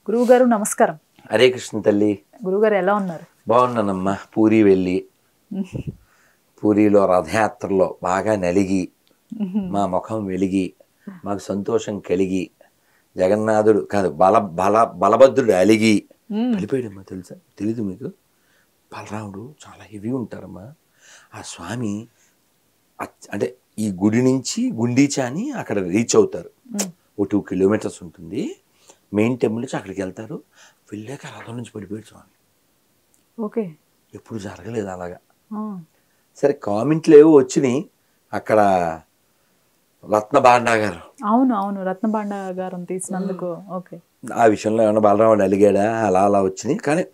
గురువుగారు నమస్కారం. హరే కృష్ణ తల్లి. గురువుగారు ఎలా ఉన్నారు? బాగున్నానమ్మా. పూరి వెళ్ళి పూరిలో రథయాత్రలో బాగా నలిగి మా ముఖం వెలిగి మాకు సంతోషం కలిగి జగన్నాథుడు కాదు బలభద్రుడు అలిగి వెళ్ళిపోయాడమ్మా. తెలుసా? తెలీదు మీకు? బలరాముడు చాలా హెవీ ఉంటారమ్మా. ఆ స్వామి అంటే ఈ గుడి నుంచి గుండీచా అని అక్కడ రీచ్ అవుతారు. ఓ 2 కిలోమీటర్స్ ఉంటుంది. మెయిన్ టెంపుల్ నుంచి అక్కడికి వెళ్తారు. వెళ్ళాక రథం నుంచి పడిపోయాడు స్వామి. ఓకే, ఎప్పుడు జరగలేదు అలాగా. సరే, కామెంట్లు ఏవో వచ్చినాయి అక్కడ. రత్న భాండాగారం, అవును అవును, రత్న భాండాగారం తీసినందుకు. ఓకే, ఆ విషయంలో ఏమన్నా బలరాముడు అలిగాడా? అలా అలా వచ్చినాయి. కానీ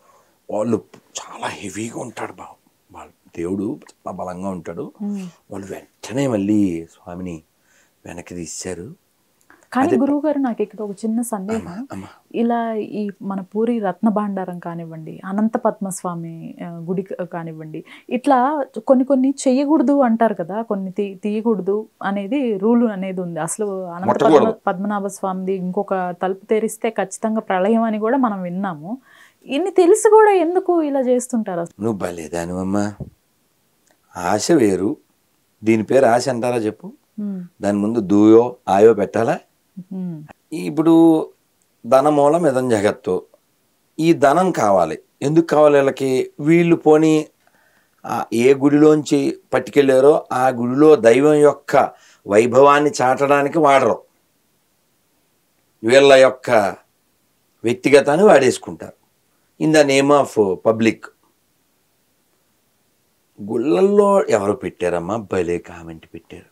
వాళ్ళు చాలా హెవీగా ఉంటాడు వాళ్ళు. దేవుడు చాలా బలంగా ఉంటాడు. వాళ్ళు వెంటనే మళ్ళీ స్వామిని వెనక్కి తీశారు. కానీ గురువు గారు, నాకు ఇక్కడ ఒక చిన్న సందేహం. ఇలా ఈ మన పూరి రత్న భాండారం కానివ్వండి, అనంత పద్మస్వామి గుడి కానివ్వండి, ఇట్లా కొన్ని చెయ్యకూడదు అంటారు కదా, కొన్ని తీయకూడదు అనేది రూల్ అనేది ఉంది. అసలు అనంత పద్మనాభ స్వామిది ఇంకొక తలుపు తెరిస్తే ఖచ్చితంగా ప్రళయం అని కూడా మనం విన్నాము. ఇన్ని తెలిసి కూడా ఎందుకు ఇలా చేస్తుంటారు? నువ్వు బలేదానివమ్మా. ఆశ వేరు, దీని పేరు ఆశ అంటారా చెప్పు? దాని ముందు దూయో ఆయో పెట్టాలా? ఇప్పుడు ధనమూలం ఇదం జగత్తు. ఈ ధనం కావాలి. ఎందుకు కావాలి వీళ్ళకి? వీళ్ళు పోనీ ఏ గుడిలోంచి పట్టుకెళ్ళారో ఆ గుడిలో దైవం యొక్క వైభవాన్ని చాటడానికి వాడరు. వీళ్ళ యొక్క వ్యక్తిగతాన్ని వాడేసుకుంటారు in the name of public. గుళ్ళల్లో ఎవరు పెట్టారమ్మా? భలే కామెంట్ పెట్టారు.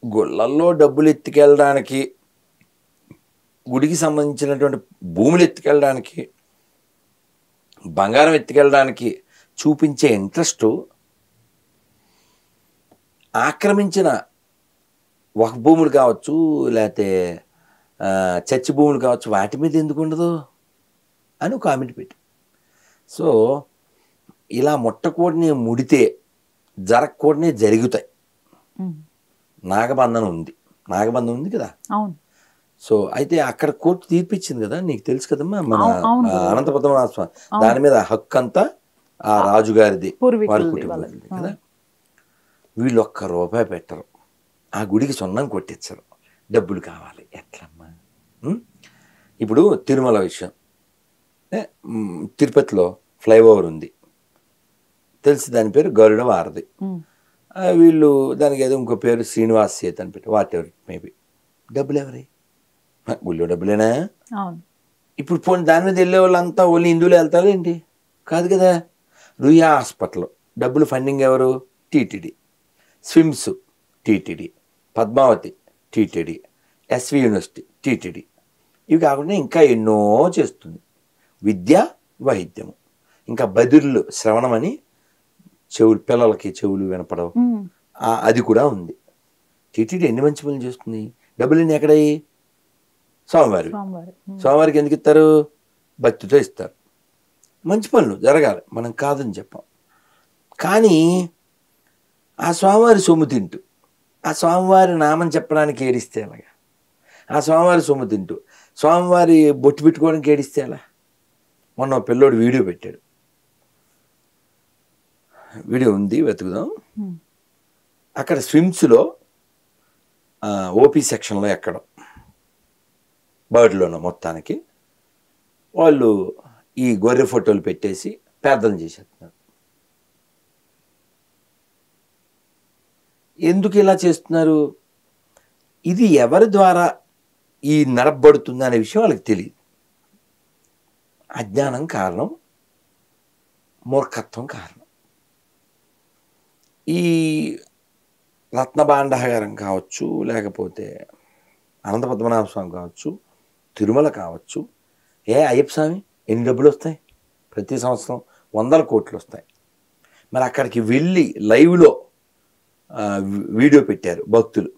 గుళ్ళల్లో డబ్బులు ఎత్తుకెళ్ళడానికి, గుడికి సంబంధించినటువంటి భూములు ఎత్తుకెళ్ళడానికి, బంగారం ఎత్తుకెళ్ళడానికి చూపించే ఇంట్రెస్టు ఆక్రమించిన ఒక భూములు కావచ్చు, లేకపోతే చర్చి భూములు కావచ్చు, వాటి మీద ఎందుకు ఉండదు అని కామెంట్ పెట్టి. సో ఇలా ముట్టకూడని ముడితే జరగకూడనే జరుగుతాయి. నాగబంధనం ఉంది కదా. సో అయితే అక్కడ కోర్టు తీర్పిచ్చింది కదా, నీకు తెలుసు కదమ్మా. మన అనంత పద్మనాభ స్వామి దాని మీద హక్కు అంతా ఆ రాజుగారిది, వారి కుటుంబాలది కదా. వీళ్ళు ₹1 పెట్టరు, ఆ గుడికి సొన్నం కొట్టించరు. డబ్బులు కావాలి. ఎట్లమ్మా? ఇప్పుడు తిరుమల విషయం, తిరుపతిలో ఫ్లైఓవర్ ఉంది తెలిసి, దాని పేరు గరుడ వారధి. వీళ్ళు దానికి ఏదో ఇంకో పేరు శ్రీనివాస్ సేత్ అని పెట్టి, వాట్ ఎవర్ మేబీ. డబ్బులు ఎవరి? గుళ్ళో డబ్బులేనా? ఇప్పుడు పోనీ దాని మీద వెళ్ళే వాళ్ళంతా ఓన్లీ హిందువులు వెళ్తారు ఏంటి? కాదు కదా. రుయా హాస్పిటల్ డబ్బులు ఫండింగ్ ఎవరు? TTD. SVIMS TTD, Padmavati TTD, SV university TTD. ఇవి కాకుండా ఇంకా ఎన్నో చేస్తుంది. విద్య, వైద్యము, ఇంకా బదిర్లు శ్రవణం అని చెవులు, పిల్లలకి చెవులు వినపడవు, అది కూడా ఉంది. టీటీడీ ఎన్ని మంచి పనులు చేస్తుంది. డబ్బులన్నీ ఎక్కడయ్యి? స్వామివారికి ఎందుకు ఇస్తారు? భక్తితో ఇస్తారు. మంచి పనులు జరగాలి, మనం కాదని చెప్పాం. కానీ ఆ స్వామివారి సొమ్ము తింటూ, ఆ స్వామివారి నామం చెప్పడానికి ఏడిస్తే అలాగా, ఆ స్వామివారి సొమ్ము తింటూ స్వామివారి బొట్టు పెట్టుకోవడానికి ఏడిస్తే ఎలా? మొన్న పిల్లోడు వీడియో పెట్టాడు, వీడియో ఉంది, వెతుకుదాం. అక్కడ స్విమ్స్లో ఓపీ సెక్షన్లో ఎక్కడో బర్డ్లోనో మొత్తానికి వాళ్ళు ఈ గొర్రె ఫోటోలు పెట్టేసి ప్రార్థన చేసేస్తున్నారు. ఎందుకు ఇలా చేస్తున్నారు? ఇది ఎవరి ద్వారా ఈ నడపబడుతుంది అనే విషయం వాళ్ళకి తెలియదు. అజ్ఞానం కారణం, మూర్ఖత్వం కారణం. ఈ రత్న భాండాగారం కావచ్చు, లేకపోతే అనంత పద్మనాభ స్వామి కావచ్చు, తిరుమల కావచ్చు, అయ్యప్ప స్వామి ఎన్ని డబ్బులు వస్తాయి? ప్రతి సంవత్సరం 100 కోట్లు వస్తాయి. మరి అక్కడికి వెళ్ళి లైవ్లో వీడియో పెట్టారు భక్తులు.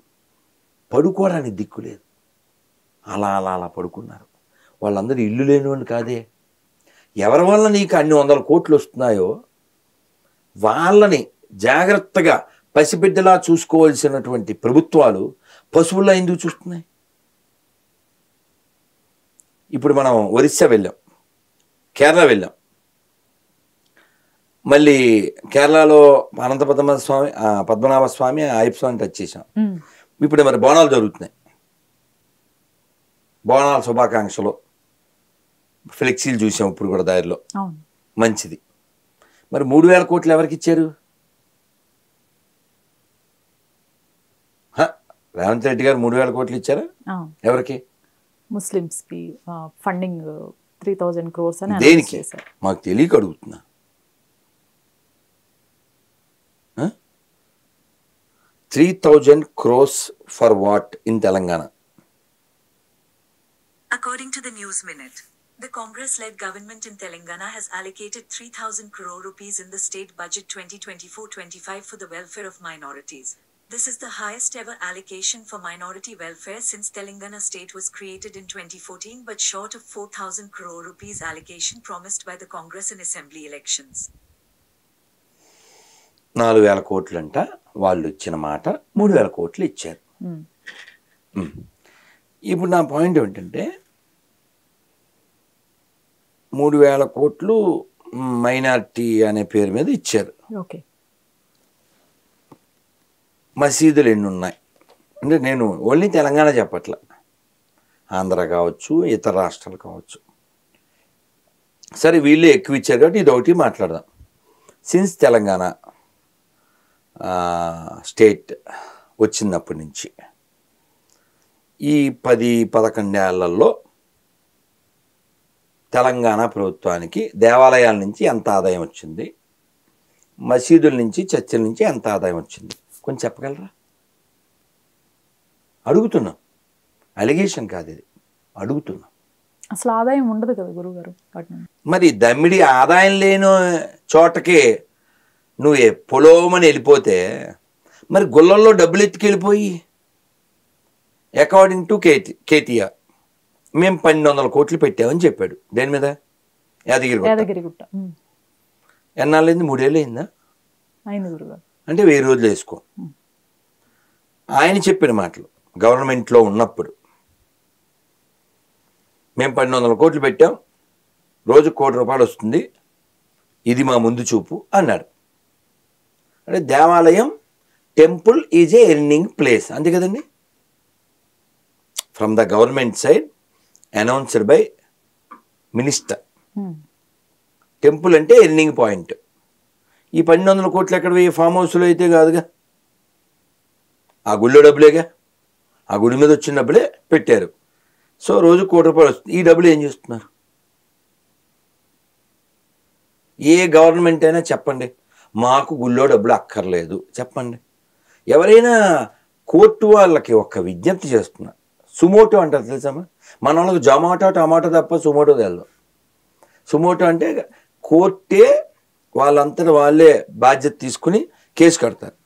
పడుకోవడానికి దిక్కు లేదు, అలా అలా అలా పడుకున్నారు. వాళ్ళందరూ ఇల్లు లేనివాళ్ళు కాదే. ఎవరి వల్ల నీకు అన్ని 100 కోట్లు వస్తున్నాయో వాళ్ళని జాగ్రత్తగా పసిబిడ్డలా చూసుకోవాల్సినటువంటి ప్రభుత్వాలు పశువుల్లా ఎందుకు చూస్తున్నాయి? ఇప్పుడు మనం ఒరిస్సా వెళ్ళాం, కేరళ వెళ్ళాం, మళ్ళీ కేరళలో అనంత పద్మనాభ స్వామి అయ్యప్ప స్వామి టచ్ చేసాం. ఇప్పుడు మరి బోనాలు జరుగుతున్నాయి, బోనాల శుభాకాంక్షలు ఫ్లెక్సీలు చూసాం ఇప్పుడు కూడా దారిలో. మంచిది. మరి 3,000 కోట్లు ఎవరికి ఇచ్చారు? రేవంత్ రెడ్డి గారు 3,000 కోట్లు ఇచ్చారా? ఎవరికి? ముస్లిమ్స్ కి ఫండింగ్ 3,000 crores అని. దేనికి? మాకు తెలియక అడుగుతున్నా. 3,000 crores for what in Telangana? According to the News Minute, the Congress-led government in Telangana has allocated 3,000 crore rupees in the state budget 2024-25 for the welfare of minorities. This is the highest ever allocation for minority welfare since Telangana state was created in 2014, but short of 4,000 crore rupees allocation promised by the Congress in assembly elections. 4,000 కోట్లు అంట వాళ్ళు ఇచ్చిన మాట, 3,000 కోట్లు ఇచ్చారు. ఇప్పుడు నా point ఏంటంటే 3,000 కోట్లు మైనారిటీ అనే పేరు మీద ఇచ్చారు. మసీదులు ఎన్ని ఉన్నాయి అంటే, నేను ఓన్లీ తెలంగాణ చెప్పట్ల, ఆంధ్ర కావచ్చు, ఇతర రాష్ట్రాలు కావచ్చు. సరే వీళ్ళే ఎక్కువ ఇచ్చారు కాబట్టి ఇది ఒకటి మాట్లాడదాం. సిన్స్ తెలంగాణ స్టేట్ వచ్చినప్పటి నుంచి ఈ 10-11 ఏళ్లలో తెలంగాణ ప్రభుత్వానికి దేవాలయాల నుంచి ఎంత ఆదాయం వచ్చింది, మసీదుల నుంచి, చర్చిల నుంచి ఎంత ఆదాయం వచ్చింది కొంచెం చెప్పగలరా? అడుగుతున్నాం, అలిగేషన్ కాదు ఇది, అడుగుతున్నాం. అసలు ఆదాయం ఉండదు కదా గురుగారు. మరి దమ్మిడి ఆదాయం లేని చోటకే నువ్వు పొలోమని వెళ్ళిపోతే మరి గుళ్ళల్లో డబ్బులు ఎత్తుకెళ్ళిపోయి అకార్డింగ్ టు కేటీఆర్ మేము 1,200 కోట్లు పెట్టామని చెప్పాడు. దేని మీద? యాదగిరిగుట్ట. ఎన్నాళ్ళైంది? 3 ఏళ్ళు అయిందా? అంటే 1000 రోజులు వేసుకో. ఆయన చెప్పిన మాటలు గవర్నమెంట్లో ఉన్నప్పుడు, మేము 1,200 కోట్లు పెట్టాం, రోజు ₹1,00,00,000 వస్తుంది, ఇది మా ముందు చూపు అన్నాడు. అంటే దేవాలయం, temple is a earning place, అంతే కదండి. From the government side announced by minister. Temple అంటే ఎర్నింగ్ పాయింట్. ఈ 1,200 కోట్లు ఎక్కడ? ఫామ్ హౌస్లో అయితే కాదుగా, ఆ గుళ్ళో డబ్బులేగా, ఆ గుడి మీద వచ్చిన డబ్బులే పెట్టారు. సో రోజు ₹1,00,00,000 వస్తుంది. ఈ డబ్బులు ఏం చేస్తున్నారు? ఏ గవర్నమెంట్ అయినా చెప్పండి, మాకు గుళ్ళో డబ్బులు అక్కర్లేదు చెప్పండి. ఎవరైనా కోర్టు వాళ్ళకి ఒక విజ్ఞప్తి చేస్తున్నారు. సుమోటో అంటారు తెలుసమ్మా? మన వాళ్ళకి జొమాటో, టమాటో తప్ప సుమోటో తెలదు. సుమోటో అంటే కోర్టే వాళ్ళంతటా వాళ్ళే బాధ్యత తీసుకుని కేసు కడతారు.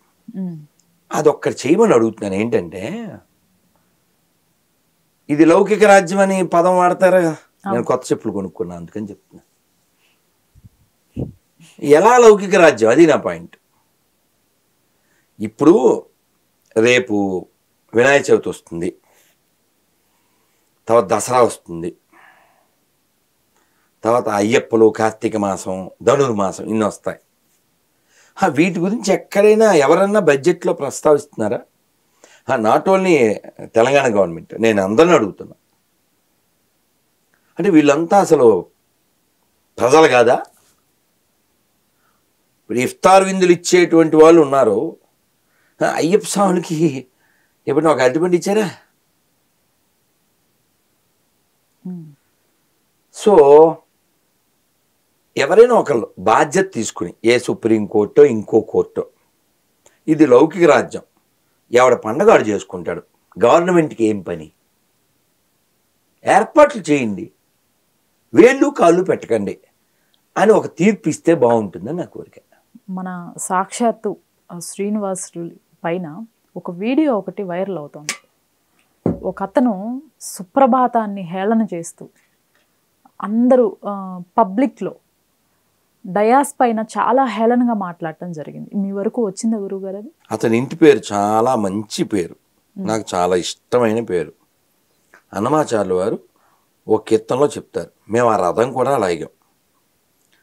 అదొక్కటి చేయమని అడుగుతున్నాను. ఏంటంటే ఇది లౌకిక రాజ్యం అని పదం వాడతారా? నేను కొత్త చెప్పులు కొనుక్కున్నాను అందుకని చెప్తున్నా. ఎలా లౌకిక రాజ్యం? అది నా పాయింట్. ఇప్పుడు రేపు వినాయక చవితి వస్తుంది, తర్వాత దసరా వస్తుంది, తర్వాత అయ్యప్పలు, కార్తీక మాసం, ధనుర్మాసం, ఇన్ని వస్తాయి. వీటి గురించి ఎక్కడైనా ఎవరన్నా బడ్జెట్లో ప్రస్తావిస్తున్నారా? నాట్ ఓన్లీ తెలంగాణ గవర్నమెంట్, నేను అందరిని అడుగుతున్నా. అంటే వీళ్ళంతా అసలు ప్రజలు కాదా? ఇప్పుడు ఇఫ్తార్ విందులు ఇచ్చేటువంటి వాళ్ళు ఉన్నారు. అయ్యప్ప స్వాములకి ఎప్పుడైనా ఒక అరటిపండు ఇచ్చారా? సో ఎవరైనా ఒకళ్ళు బాధ్యత తీసుకుని, ఏ సుప్రీంకోర్టో ఇంకో కోర్టో, ఇది లౌకిక రాజ్యం, ఎవడ పండగ ఆడు చేసుకుంటాడు, గవర్నమెంట్కి ఏం పని? ఏర్పాట్లు చేయండి, వేళ్ళు కాళ్ళు పెట్టకండి అని ఒక తీర్పు ఇస్తే బాగుంటుందని నా కోరిక. మన సాక్షాత్తు శ్రీనివాస్ పైన ఒక వీడియో ఒకటి వైరల్ అవుతుంది. ఒక అతను సుప్రభాతాన్ని హేళన చేస్తూ అందరూ పబ్లిక్లో డయాస్ పైన చాలా హేళనగా మాట్లాడటం జరిగింది. మీ వరకు వచ్చిందా గురువుగారు అది? అతని ఇంటి పేరు చాలా మంచి పేరు, నాకు చాలా ఇష్టమైన పేరు. అన్నమాచార్యుల వారు ఓ కీర్తనలో చెప్తారు. మేము ఆ రథం కూడా లాగాం.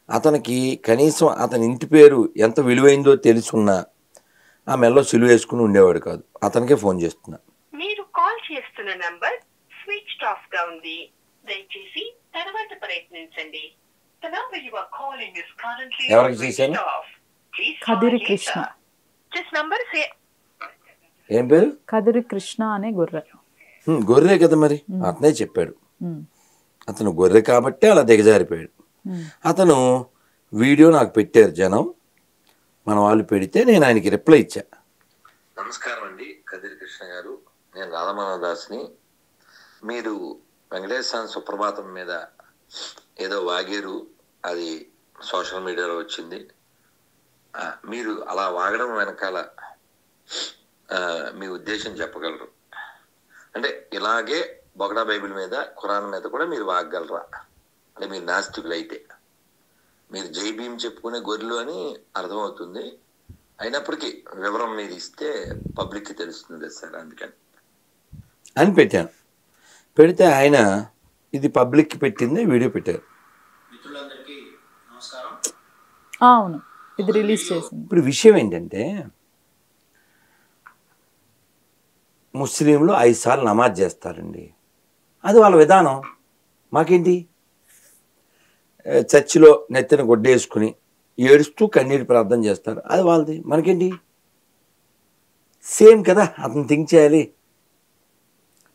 అతనికి కనీసం అతని ఇంటి పేరు ఎంత విలువైందో తెలుసున్నా ఆ మెల్లో సిలువ వేసుకుని ఉండేవాడు కాదు. అతనికే ఫోన్ చేస్తున్నా. మీరు కాల్ చేస్తున్న నంబర్ స్విచ్ ఆఫ్ గా ఉంది, దయచేసి తర్వాత ప్రయత్నించండి. The number you are calling is currently ఎవరికి switched చేశాను? off. Please try Kadiri later. Krishna. This number say ఏం పేరు? కదిరి కృష్ణ అనే గొర్రె. గొర్రె కదా మరి. అతనే చెప్పాడు. ఉమ్, అతను గొర్రె కాబట్టి అలా దిగజారిపోయాడు. అతను వీడియో నాకు పెట్టారు జనం, మన వాళ్ళు పెడితే నేను ఆయనకి రిప్లై ఇచ్చా. నమస్కారం అండి కదిరి కృష్ణ గారు, నేను రాధమానదాస్ని. మీరు వెంకటేశ్వర సుప్రభాతం మీద ఏదో వాగారు, అది సోషల్ మీడియాలో వచ్చింది. మీరు అలా వాగడం వెనకాల మీ ఉద్దేశం చెప్పగలరు? అంటే ఇలాగే బొగడా బైబిల్ మీద, ఖురాన్ మీద కూడా మీరు వాగగలరా? అంటే మీరు నాస్తికులు అయితే. మీరు జై భీమ్ చెప్పుకునే గొర్రెలు అని అర్థమవుతుంది. అయినప్పటికీ వివరం మీరు ఇస్తే పబ్లిక్కి తెలుస్తుంది సార్, అందుకని అని పెట్టాను. పెడితే ఆయన ఇది పబ్లిక్కి పెట్టింది వీడియో పెట్టారు. మిత్రులందరికీ నమస్కారం. అవును, ఇది రిలీజ్ చేసింది. ఇప్పుడు విషయం ఏంటంటే, ముస్లింలు 5 సార్లు నమాజ్ చేస్తారండి, అది వాళ్ళ విధానం. మాకేంటి? చర్చిలో నెత్తిన గొడ్డేసుకుని ఏడుస్తూ కన్నీరు ప్రార్థన చేస్తారు, అది వాళ్ళది, మనకేంటి? సేమ్ కదా, అతను థింక్ చేయాలి.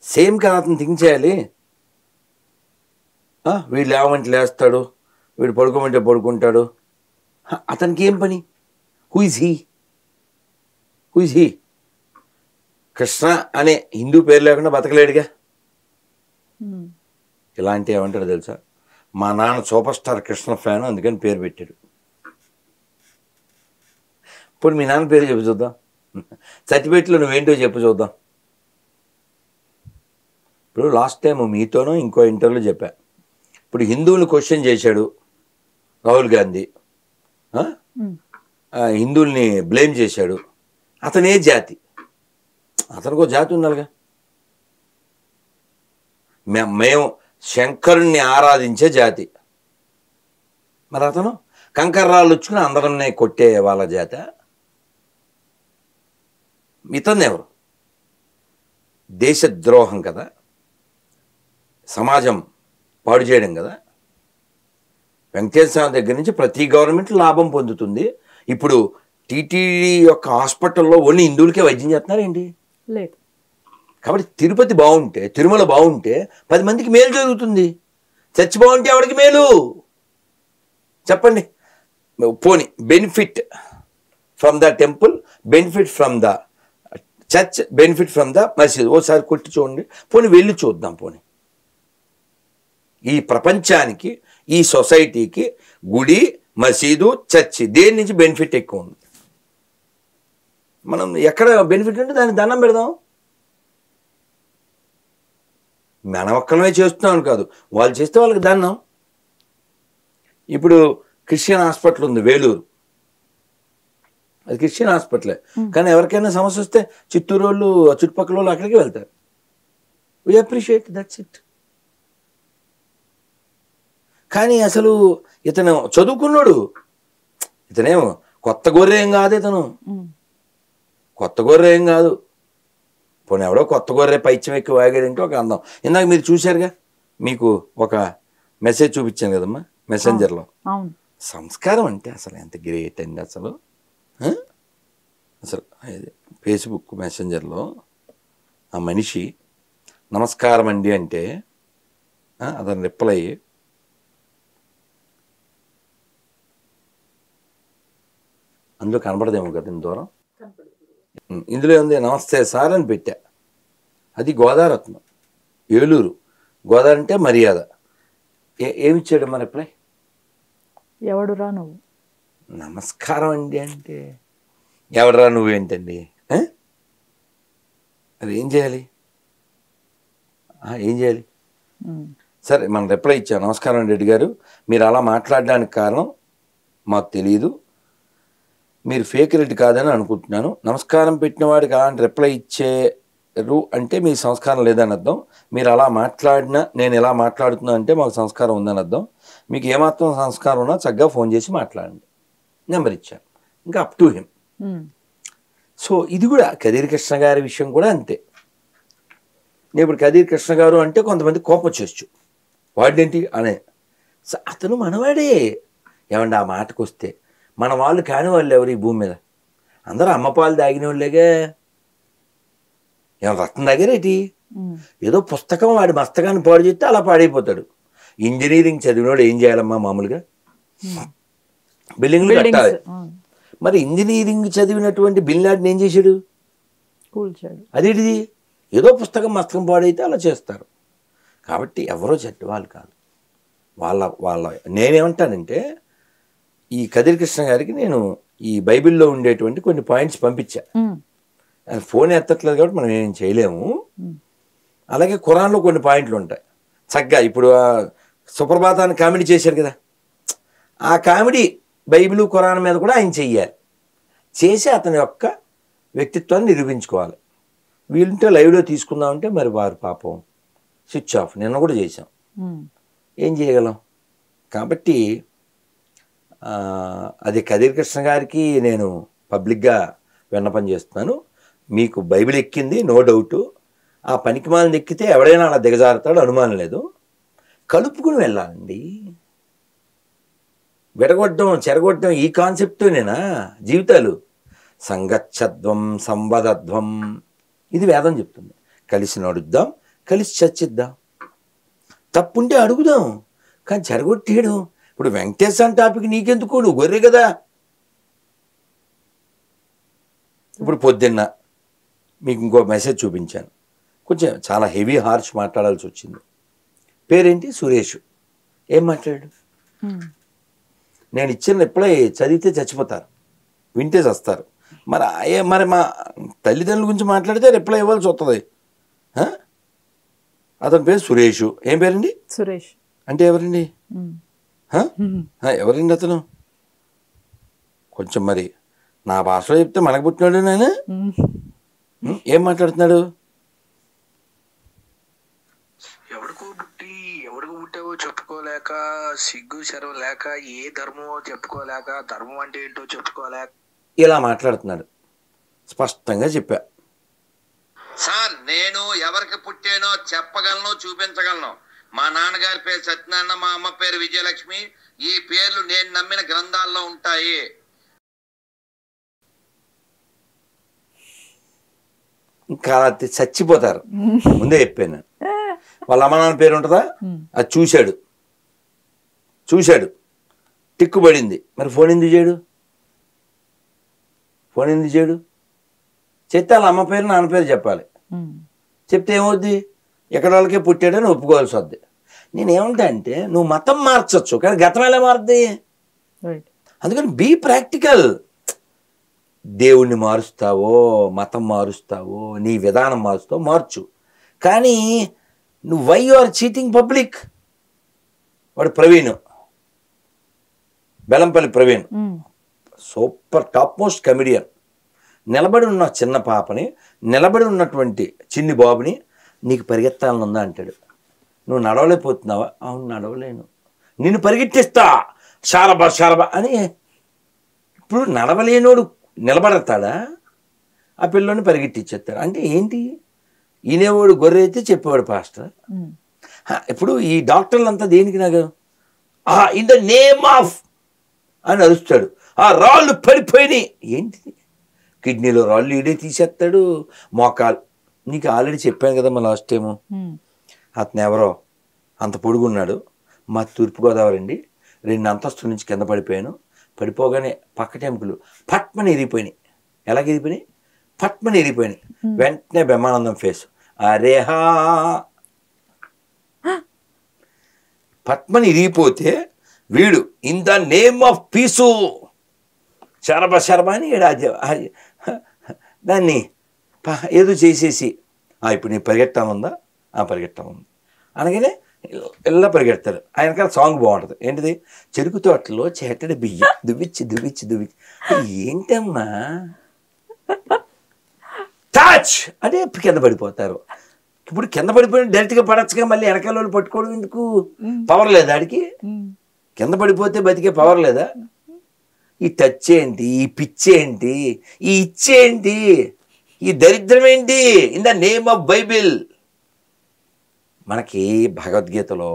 సేమ్ కదా, అతను థింక్ చేయాలి. వీడు లేవమంటే లేస్తాడు, వీడు పడుకోమంటే పడుకుంటాడు. అతనికి ఏం పని? Who is he? Who is he? Krishna అనే హిందూ పేరు లేకుండా బతకలేడుగా. ఇలాంటి ఏమంటాడు తెలుసా? మా నాన్న సూపర్ స్టార్ కృష్ణ ఫ్యాన్, అందుకని పేరు పెట్టాడు. ఇప్పుడు మీ నాన్న పేరు చెప్పు చూద్దాం. సర్టిఫికేట్లో నువ్వేంటో చెప్పు చూద్దాం. ఇప్పుడు లాస్ట్ టైం మీతోనూ ఇంకో ఇంటర్వ్యూలో చెప్పా. ఇప్పుడు హిందువులు క్వశ్చన్ చేశాడు రాహుల్ గాంధీ, హిందువుల్ని బ్లేమ్ చేశాడు. అతనే జాతి, అతనికో జాతి ఉండాలిగా. మేము శంకరుణ్ణి ఆరాధించే జాతి, మరి అతను కంకర్రాళ్ళు వచ్చుకుని అందరినీ కొట్టే వాళ్ళ జాతి. ఇతను ఎవరు? దేశద్రోహం కదా, సమాజం పాడు చేయడం కదా. వెంకటేశ్వర స్వామి దగ్గర నుంచి ప్రతి గవర్నమెంట్ లాభం పొందుతుంది. ఇప్పుడు టీటీడీ యొక్క హాస్పిటల్లో ఓన్లీ హిందువులకే వైద్యం చేస్తున్నారు ఏంటి? లేదు. కాబట్టి తిరుపతి బాగుంటే, తిరుమల బాగుంటే 10 మందికి మేలు జరుగుతుంది. చర్చ్ బాగుంటే ఎవరికి మేలు చెప్పండి? పోనీ benefit from the temple, benefit from the church, benefit from the మసీద్. ఓసారి కొట్టి చూడండి, పోనీ వెళ్ళి చూద్దాం. పోనీ ఈ ప్రపంచానికి, ఈ సొసైటీకి గుడి, మసీదు, చర్చి దేని నుంచి బెనిఫిట్ ఎక్కువ ఉంది? మనం ఎక్కడ బెనిఫిట్ ఉంటే దానికి దండం పెడదాం. మన ఒక్కనే చేస్తున్నాం కాదు, వాళ్ళు చేస్తే వాళ్ళకి దండం. ఇప్పుడు క్రిస్టియన్ హాస్పిటల్ ఉంది వేలూరు, అది క్రిస్టియన్ హాస్పిటలే, కానీ ఎవరికైనా సమస్య వస్తే చిత్తూరు వాళ్ళు, చుట్టుపక్కల వాళ్ళు అక్కడికి వెళ్తారు. We appreciate, that's it. కానీ అసలు ఇతను చదువుకున్నాడు, ఇతనేమో కొత్త గొర్రె ఏం కాదు, ఇతను కొత్త గొర్రె ఏం కాదు. పోనీ ఎవడో కొత్త గొర్రె పైత్యం ఎక్కి వాగాడంటే ఒక అందం. ఇందాక మీరు చూశారుగా, మీకు ఒక మెసేజ్ చూపించాను కదమ్మా మెసెంజర్లో. సంస్కారం అంటే అసలు ఎంత గ్రేట్ అండి అసలు. అసలు ఫేస్బుక్ మెసెంజర్లో ఆ మనిషి నమస్కారం అండి అంటే అతను రిప్లై, అందులో కనపడదేమో కదా ఇంత దూరం, ఇందులో ఉంది నమస్తే సార్ అని పెట్టా. అది గోదారత్నం, ఏలూరు. గోదావరి అంటే మర్యాద. ఏమిచ్చాడు మన రిప్లై? ఎవడురా నువ్వు? నమస్కారం అండి అంటే ఎవడరా నువ్వేంటండి? అది ఏం చేయాలి? ఏం చేయాలి? సరే మనం రిప్లై ఇచ్చాం, నమస్కారం రెడ్డి గారు, మీరు అలా మాట్లాడడానికి కారణం మాకు తెలియదు, మీరు ఫేక్ రెడ్డి కాదని అనుకుంటున్నాను. నమస్కారం పెట్టిన వాడికి అలాంటి రిప్లై ఇచ్చే అంటే మీ సంస్కారం లేదని అర్థం. మీరు అలా మాట్లాడినా నేను ఇలా మాట్లాడుతున్నా అంటే మాకు సంస్కారం ఉందని అర్థం. మీకు ఏమాత్రం సంస్కారం ఉన్నా చక్కగా ఫోన్ చేసి మాట్లాడండి. నెంబర్ ఇచ్చాను, ఇంకా అప్ టు హిమ్. సో ఇది కూడా కదిరి కృష్ణ గారి విషయం కూడా అంతే. నేను ఇప్పుడు కదిరి కృష్ణ గారు అంటే కొంతమంది కోపం వచ్చేచ్చు, వాడేంటి అనే. అతను మనవాడే. ఏమండి ఆ మాటకు వస్తే మన వాళ్ళు కాని వాళ్ళు ఎవరు ఈ భూమి మీద? అందరూ అమ్మపాలు తాగిన వాళ్ళేగా. ఏమన్నా రత్నం తాగారేటి? ఏదో పుస్తకం వాడి మస్తకాన్ని పాడు చేస్తే అలా పాడైపోతాడు. ఇంజనీరింగ్ చదివినోడు ఏం చేయాలమ్మా? మామూలుగా బిల్డింగ్లు కట్టాలి. మరి ఇంజనీరింగ్ చదివినటువంటి బిన్ లాడెన్ ఏం చేశాడు? అదేంటిది? ఏదో పుస్తకం మస్తకం పాడైతే అలా చేస్తారు. కాబట్టి ఎవరో చెడ్డవాళ్ళు కాదు. వాళ్ళ నేనేమంటానంటే, ఈ కదిరి కృష్ణ గారికి నేను ఈ బైబిల్లో ఉండేటువంటి కొన్ని పాయింట్స్ పంపించా. ఆయన ఫోన్ ఎత్తట్లేదు కాబట్టి మనం ఏం చేయలేము. అలాగే ఖురాన్లో కొన్ని పాయింట్లు ఉంటాయి చక్కగా. ఇప్పుడు సుప్రభాతాన్ని కామెడీ చేశారు కదా, ఆ కామెడీ బైబిల్ ఖురాన్ మీద కూడా ఆయన చెయ్యాలి. చేసి అతని యొక్క వ్యక్తిత్వాన్ని నిరూపించుకోవాలి. వీళ్ళంటే లైవ్లో తీసుకుందామంటే మరి వారు పాపం స్విచ్ ఆఫ్. నిన్న కూడా చేశాం, ఏం చేయగలం? కాబట్టి అది కదిరి కృష్ణ గారికి నేను పబ్లిక్గా విన్నపం చేస్తున్నాను. మీకు బైబిల్ ఎక్కింది, నో డౌటు. ఆ పనికిమాలని ఎక్కితే ఎవడైనా అలా దిగజారుతాడు, అనుమానం లేదు. కలుపుకుని వెళ్ళాలండి. విడగొట్టడం, చెరగొట్టడం ఈ కాన్సెప్ట్తోనేనా జీవితాలు? సంగచ్చత్వం, సంవదత్వం, ఇది వేదం చెప్తుంది. కలిసి నడుద్దాం, కలిసి చర్చిద్దాం. తప్పుంటే అడుగుదాం, కానీ చెరగొట్టేయడం. ఇప్పుడు వెంకటేశ్వర టాపిక్ నీకెందుకు? నువ్వు గొర్రె కదా. ఇప్పుడు పొద్దున్న మీకు ఇంకో మెసేజ్ చూపించాను, కొంచెం చాలా హెవీ హార్ష్ మాట్లాడాల్సి వచ్చింది. పేరేంటి? సురేష్. ఏం మాట్లాడాడు? నేను ఇచ్చిన రిప్లై చదివితే చచ్చిపోతారు, వింటే చస్తారు. మరి మా తల్లిదండ్రుల గురించి మాట్లాడితే రిప్లై ఇవ్వాల్సి వస్తుంది. అతని పేరు సురేష్. ఏం పేరండి? సురేష్. అంటే ఎవరండి? ఎవరండి అతను? కొంచెం మరి నా భాషలో చెప్తే మనకు పుట్టినాడు. నేను ఏం మాట్లాడుతున్నాడు? ఎవడికో పుట్టావో చెప్పుకోలేక, సిగ్గు శరం లేక, ఏ ధర్మమో చెప్పుకోలేక, ధర్మం అంటే ఏంటో చెప్పుకోలేక ఇలా మాట్లాడుతున్నాడు. స్పష్టంగా చెప్పా. సార్, నేను ఎవరికి పుట్టానో చెప్పగలను, చూపించగలను. మా నాన్నగారి పేరు సత్యనారాయణ, మా అమ్మ పేరు విజయలక్ష్మి. ఈ పేర్లు నేను నమ్మిన గ్రంథాల్లో ఉంటాయి. ఇంకా చచ్చిపోతారు. ముందే చెప్పాను. వాళ్ళ అమ్మ నాన్న పేరు ఉంటుందా? అది చూశాడు, టిక్కుబడింది. మరి ఫోన్ ఎందుకు చేయడు? చెప్తే వాళ్ళ అమ్మ పేరు నాన్న పేరు చెప్పాలి. చెప్తే ఏమవుద్ది? ఎక్కడ వాళ్ళకే పుట్టాడని ఒప్పుకోవాల్సి వద్ది. నేనేమంటా అంటే, నువ్వు మతం మార్చచ్చు, కానీ గతం ఎలా మారుద్ది? అందుకని బీ ప్రాక్టికల్. దేవుణ్ణి మారుస్తావో, మతం మారుస్తావో, నీ విధానం మారుస్తావో మార్చు. కానీ నువ్వు why you are cheating public? వాడు Praveen, Bellampalli Praveen, super top most comedian. నిలబడి ఉన్న చిన్న పాపని, నిలబడి ఉన్నటువంటి చిన్ని బాబుని, నీకు పరిగెత్తాలని ఉందా అంటాడు. నువ్వు నడవలేకపోతున్నావా? అవును, నడవలేను. నిన్ను పరిగెట్టిస్తా షారబా అని. ఇప్పుడు నడవలేనోడు నిలబడతాడా? ఆ పిల్లోని పరిగెట్టిచ్చేస్తాడు. అంటే ఏంటి? ఈనేవాడు గొర్రె అయితే చెప్పేవాడు పాస్టర్. ఇప్పుడు ఈ డాక్టర్లంతా దేనికి? నాకు ఇన్ ద నేమ్ ఆఫ్ అని అరుస్తాడు. ఆ రాళ్ళు పడిపోయినాయి. ఏంటిది? కిడ్నీలో రాళ్ళు ఈడే తీసేస్తాడు. మోకాలు, నీకు ఆల్రెడీ చెప్పాను కదమ్మా లాస్ట్ టైము. అతను ఎవరో అంత పొడుగున్నాడు. మా తూర్పుగోదావరి అండి. 2 అంతస్తుల నుంచి కింద పడిపోయాను. పడిపోగానే పక్కటెంపులు పట్మని ఇరిగిపోయినాయి. ఎలాగ ఇరిగిపోయినాయి? పట్మని ఇరిగిపోయినాయి. వెంటనే బ్రహ్మానందం ఫేస్, అరేహా. పట్మని ఇరిగిపోతే వీడు in the name of peace శరభ అని దాన్ని ఏదో చేసేసి, ఇప్పుడు నీ పరిగెట్టాముందా? పరిగెట్టాముంది అనగానే ఇలా పరిగెడతాడు. ఆయనకాల సాంగ్ బాగుంటుంది. ఏంటిది? చెరుకు తోటలో చేతడి బియ్యం దువ్విచ్చి. ఏంటమ్మా? టచ్ అంటే కింద పడిపోతారు. ఇప్పుడు కింద పడిపోయిన డైరెక్ట్గా పడచ్చుగా, మళ్ళీ వెనకాల వాళ్ళు పట్టుకోవడం ఎందుకు? పవర్ లేదా ఆడికి? కింద పడిపోతే బతికే పవర్ లేదా? ఈ టచ్ ఏంటి, ఈ పిచ్ ఏంటి, ఈ ఇచ్చేంటి, ఈ దరిద్రం ఏంటి? In the name of Bible. మనకి భగవద్గీతలో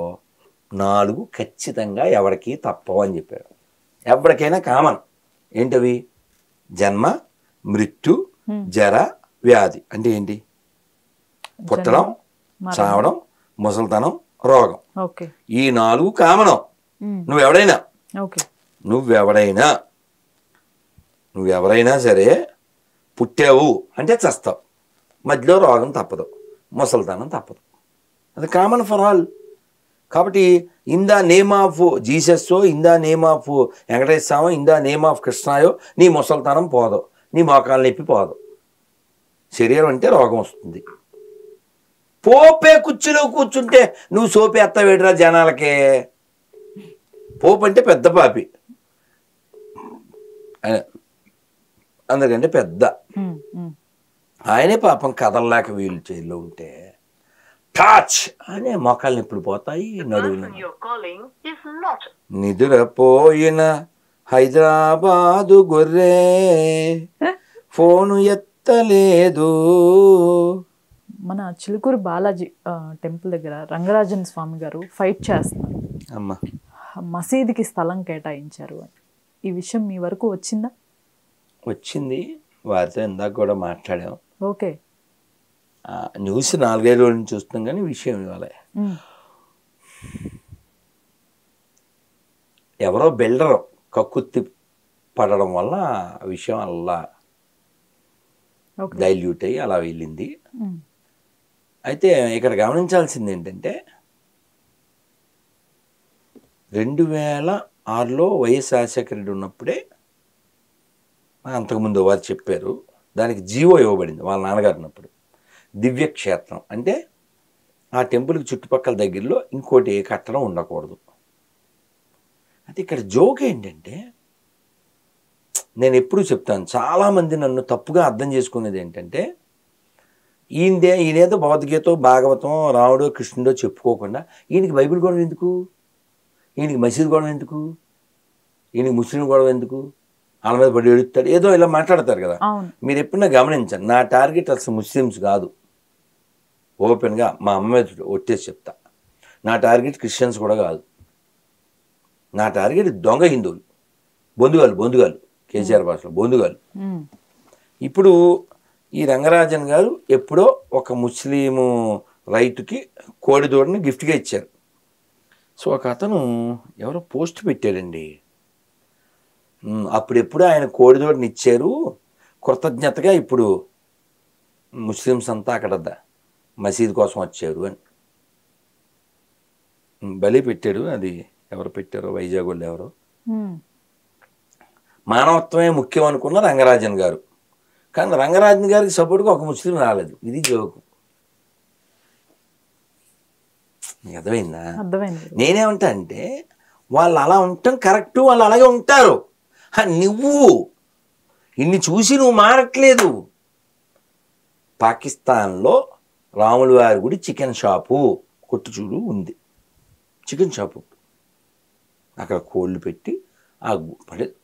4 ఖచ్చితంగా ఎవరికి తప్పవు అని చెప్పాడు. ఎవరికైనా కామన్. ఏంటవి? జన్మ, మృత్యు, జర, వ్యాధి. అంటే ఏంటి? పుట్టడం, చావడం, ముసలితనం, రోగం. ఈ 4 కామనం. నువ్వెవరైనా సరే పుట్టావు అంటే చస్తావు, మధ్యలో రోగం తప్పదు, ముసలితనం తప్పదు. అది కామన్ ఫర్ ఆల్. కాబట్టి ఇన్ ద నేమ్ ఆఫ్ జీసస్సో, in the name of Venkateswara Swami, in the name of కృష్ణాయో నీ ముసలితనం పోదు, నీ మోకాలు నొప్పి పోదు. శరీరం అంటే రోగం వస్తుంది. పోపే కుర్చీలో కూర్చుంటే నువ్వు సోపే ఎత్తవేడిరా జనాలకే. పోపు అంటే పెద్ద పాపి, అందుకంటే పెద్ద ఆయనే పాపం కదలలేక వీలు చైర్లో ఉంటే టాచ్ అనే మొక్కలు నిప్పులు పోతాయి, నడువులు. నిద్రపోయిన హైదరాబాదు గొర్రె ఫోను ఎత్తలేదు. మన చిలుకూరు బాలాజీ టెంపుల్ దగ్గర రంగరాజన్ స్వామి గారు ఫైట్ చేస్తున్నారు. అమ్మా, మసీదుకి స్థలం కేటాయించారు అని ఈ విషయం మీ వరకు వచ్చిందా? వచ్చింది. వారితో ఇందాక కూడా మాట్లాడాం. ఓకే. న్యూస్ 4-5 రోజుల నుంచి చూస్తున్నాం, కానీ విషయం ఇవ్వాలి. ఎవరో బిల్డర్ కక్కుర్తి పడడం వల్ల విషయం అలా డైల్యూట్ అయ్యి అలా వెళ్ళింది. అయితే ఇక్కడ గమనించాల్సింది ఏంటంటే 2006లో వైఎస్ రాజశేఖర రెడ్డి ఉన్నప్పుడే, అంతకుముందు వారు చెప్పారు, దానికి జీవో ఇవ్వబడింది వాళ్ళ నాన్నగారు ఉన్నప్పుడు. దివ్యక్షేత్రం అంటే ఆ టెంపుల్కి చుట్టుపక్కల దగ్గరలో ఇంకోటి ఏ కట్టడం ఉండకూడదు. అయితే ఇక్కడ జోక్ ఏంటంటే, నేను ఎప్పుడూ చెప్తాను, చాలామంది నన్ను తప్పుగా అర్థం చేసుకునేది ఏంటంటే, ఈయనేదో భగవద్గీత, భాగవతం, రాముడో కృష్ణుడో చెప్పుకోకుండా ఈయనకి బైబిల్ గొడవ ఎందుకు, ఈయనకి మసీదు గొడవ ఎందుకు, ఈయనకి ముస్లిం గొడవ ఎందుకు, వాళ్ళ మీద పడి ఎడుతాడు, ఏదో ఇలా మాట్లాడతారు కదా. మీరు ఎప్పుడైనా గమనించండి, నా టార్గెట్ అసలు ముస్లిమ్స్ కాదు. ఓపెన్గా మా అమ్మ మీద ఒట్టేసి చెప్తా. నా టార్గెట్ క్రిస్టియన్స్ కూడా కాదు. నా టార్గెట్ దొంగ హిందువులు, బొందుగాలు కేసీఆర్ భాషలో బొందుగాలు. ఇప్పుడు ఈ రంగరాజన్ గారు ఎప్పుడో ఒక ముస్లిము రైతుకి కోడిదూడని గిఫ్ట్గా ఇచ్చారు. సో ఒక అతను ఎవరో పోస్ట్ పెట్టాడండి, అప్పుడెప్పుడు ఆయన కోడిదూడని ఇచ్చారు, కృతజ్ఞతగా ఇప్పుడు ముస్లిమ్స్ అంతా అక్కడ మసీదు కోసం వచ్చారు అని బలి పెట్టాడు. అది ఎవరు పెట్టారో, వైజాగ్ వాళ్ళు ఎవరో. మానవత్వమే ముఖ్యం అనుకున్న రంగరాజన్ గారు, కానీ రంగరాజన్ గారికి సపోర్ట్గా ఒక ముస్లిం రాలేదు. ఇది జోకు. అర్థమైందా? నేనేమంటా అంటే, వాళ్ళు అలా ఉండటం కరెక్టు, వాళ్ళు అలాగే ఉంటారు. నువ్వు ఇన్ని చూసి నువ్వు మారట్లేదు. పాకిస్తాన్లో రాముల వారి గుడి చికెన్ షాపు కొట్టు చూడు ఉంది, చికెన్ షాపు. అక్కడ కోళ్ళు పెట్టి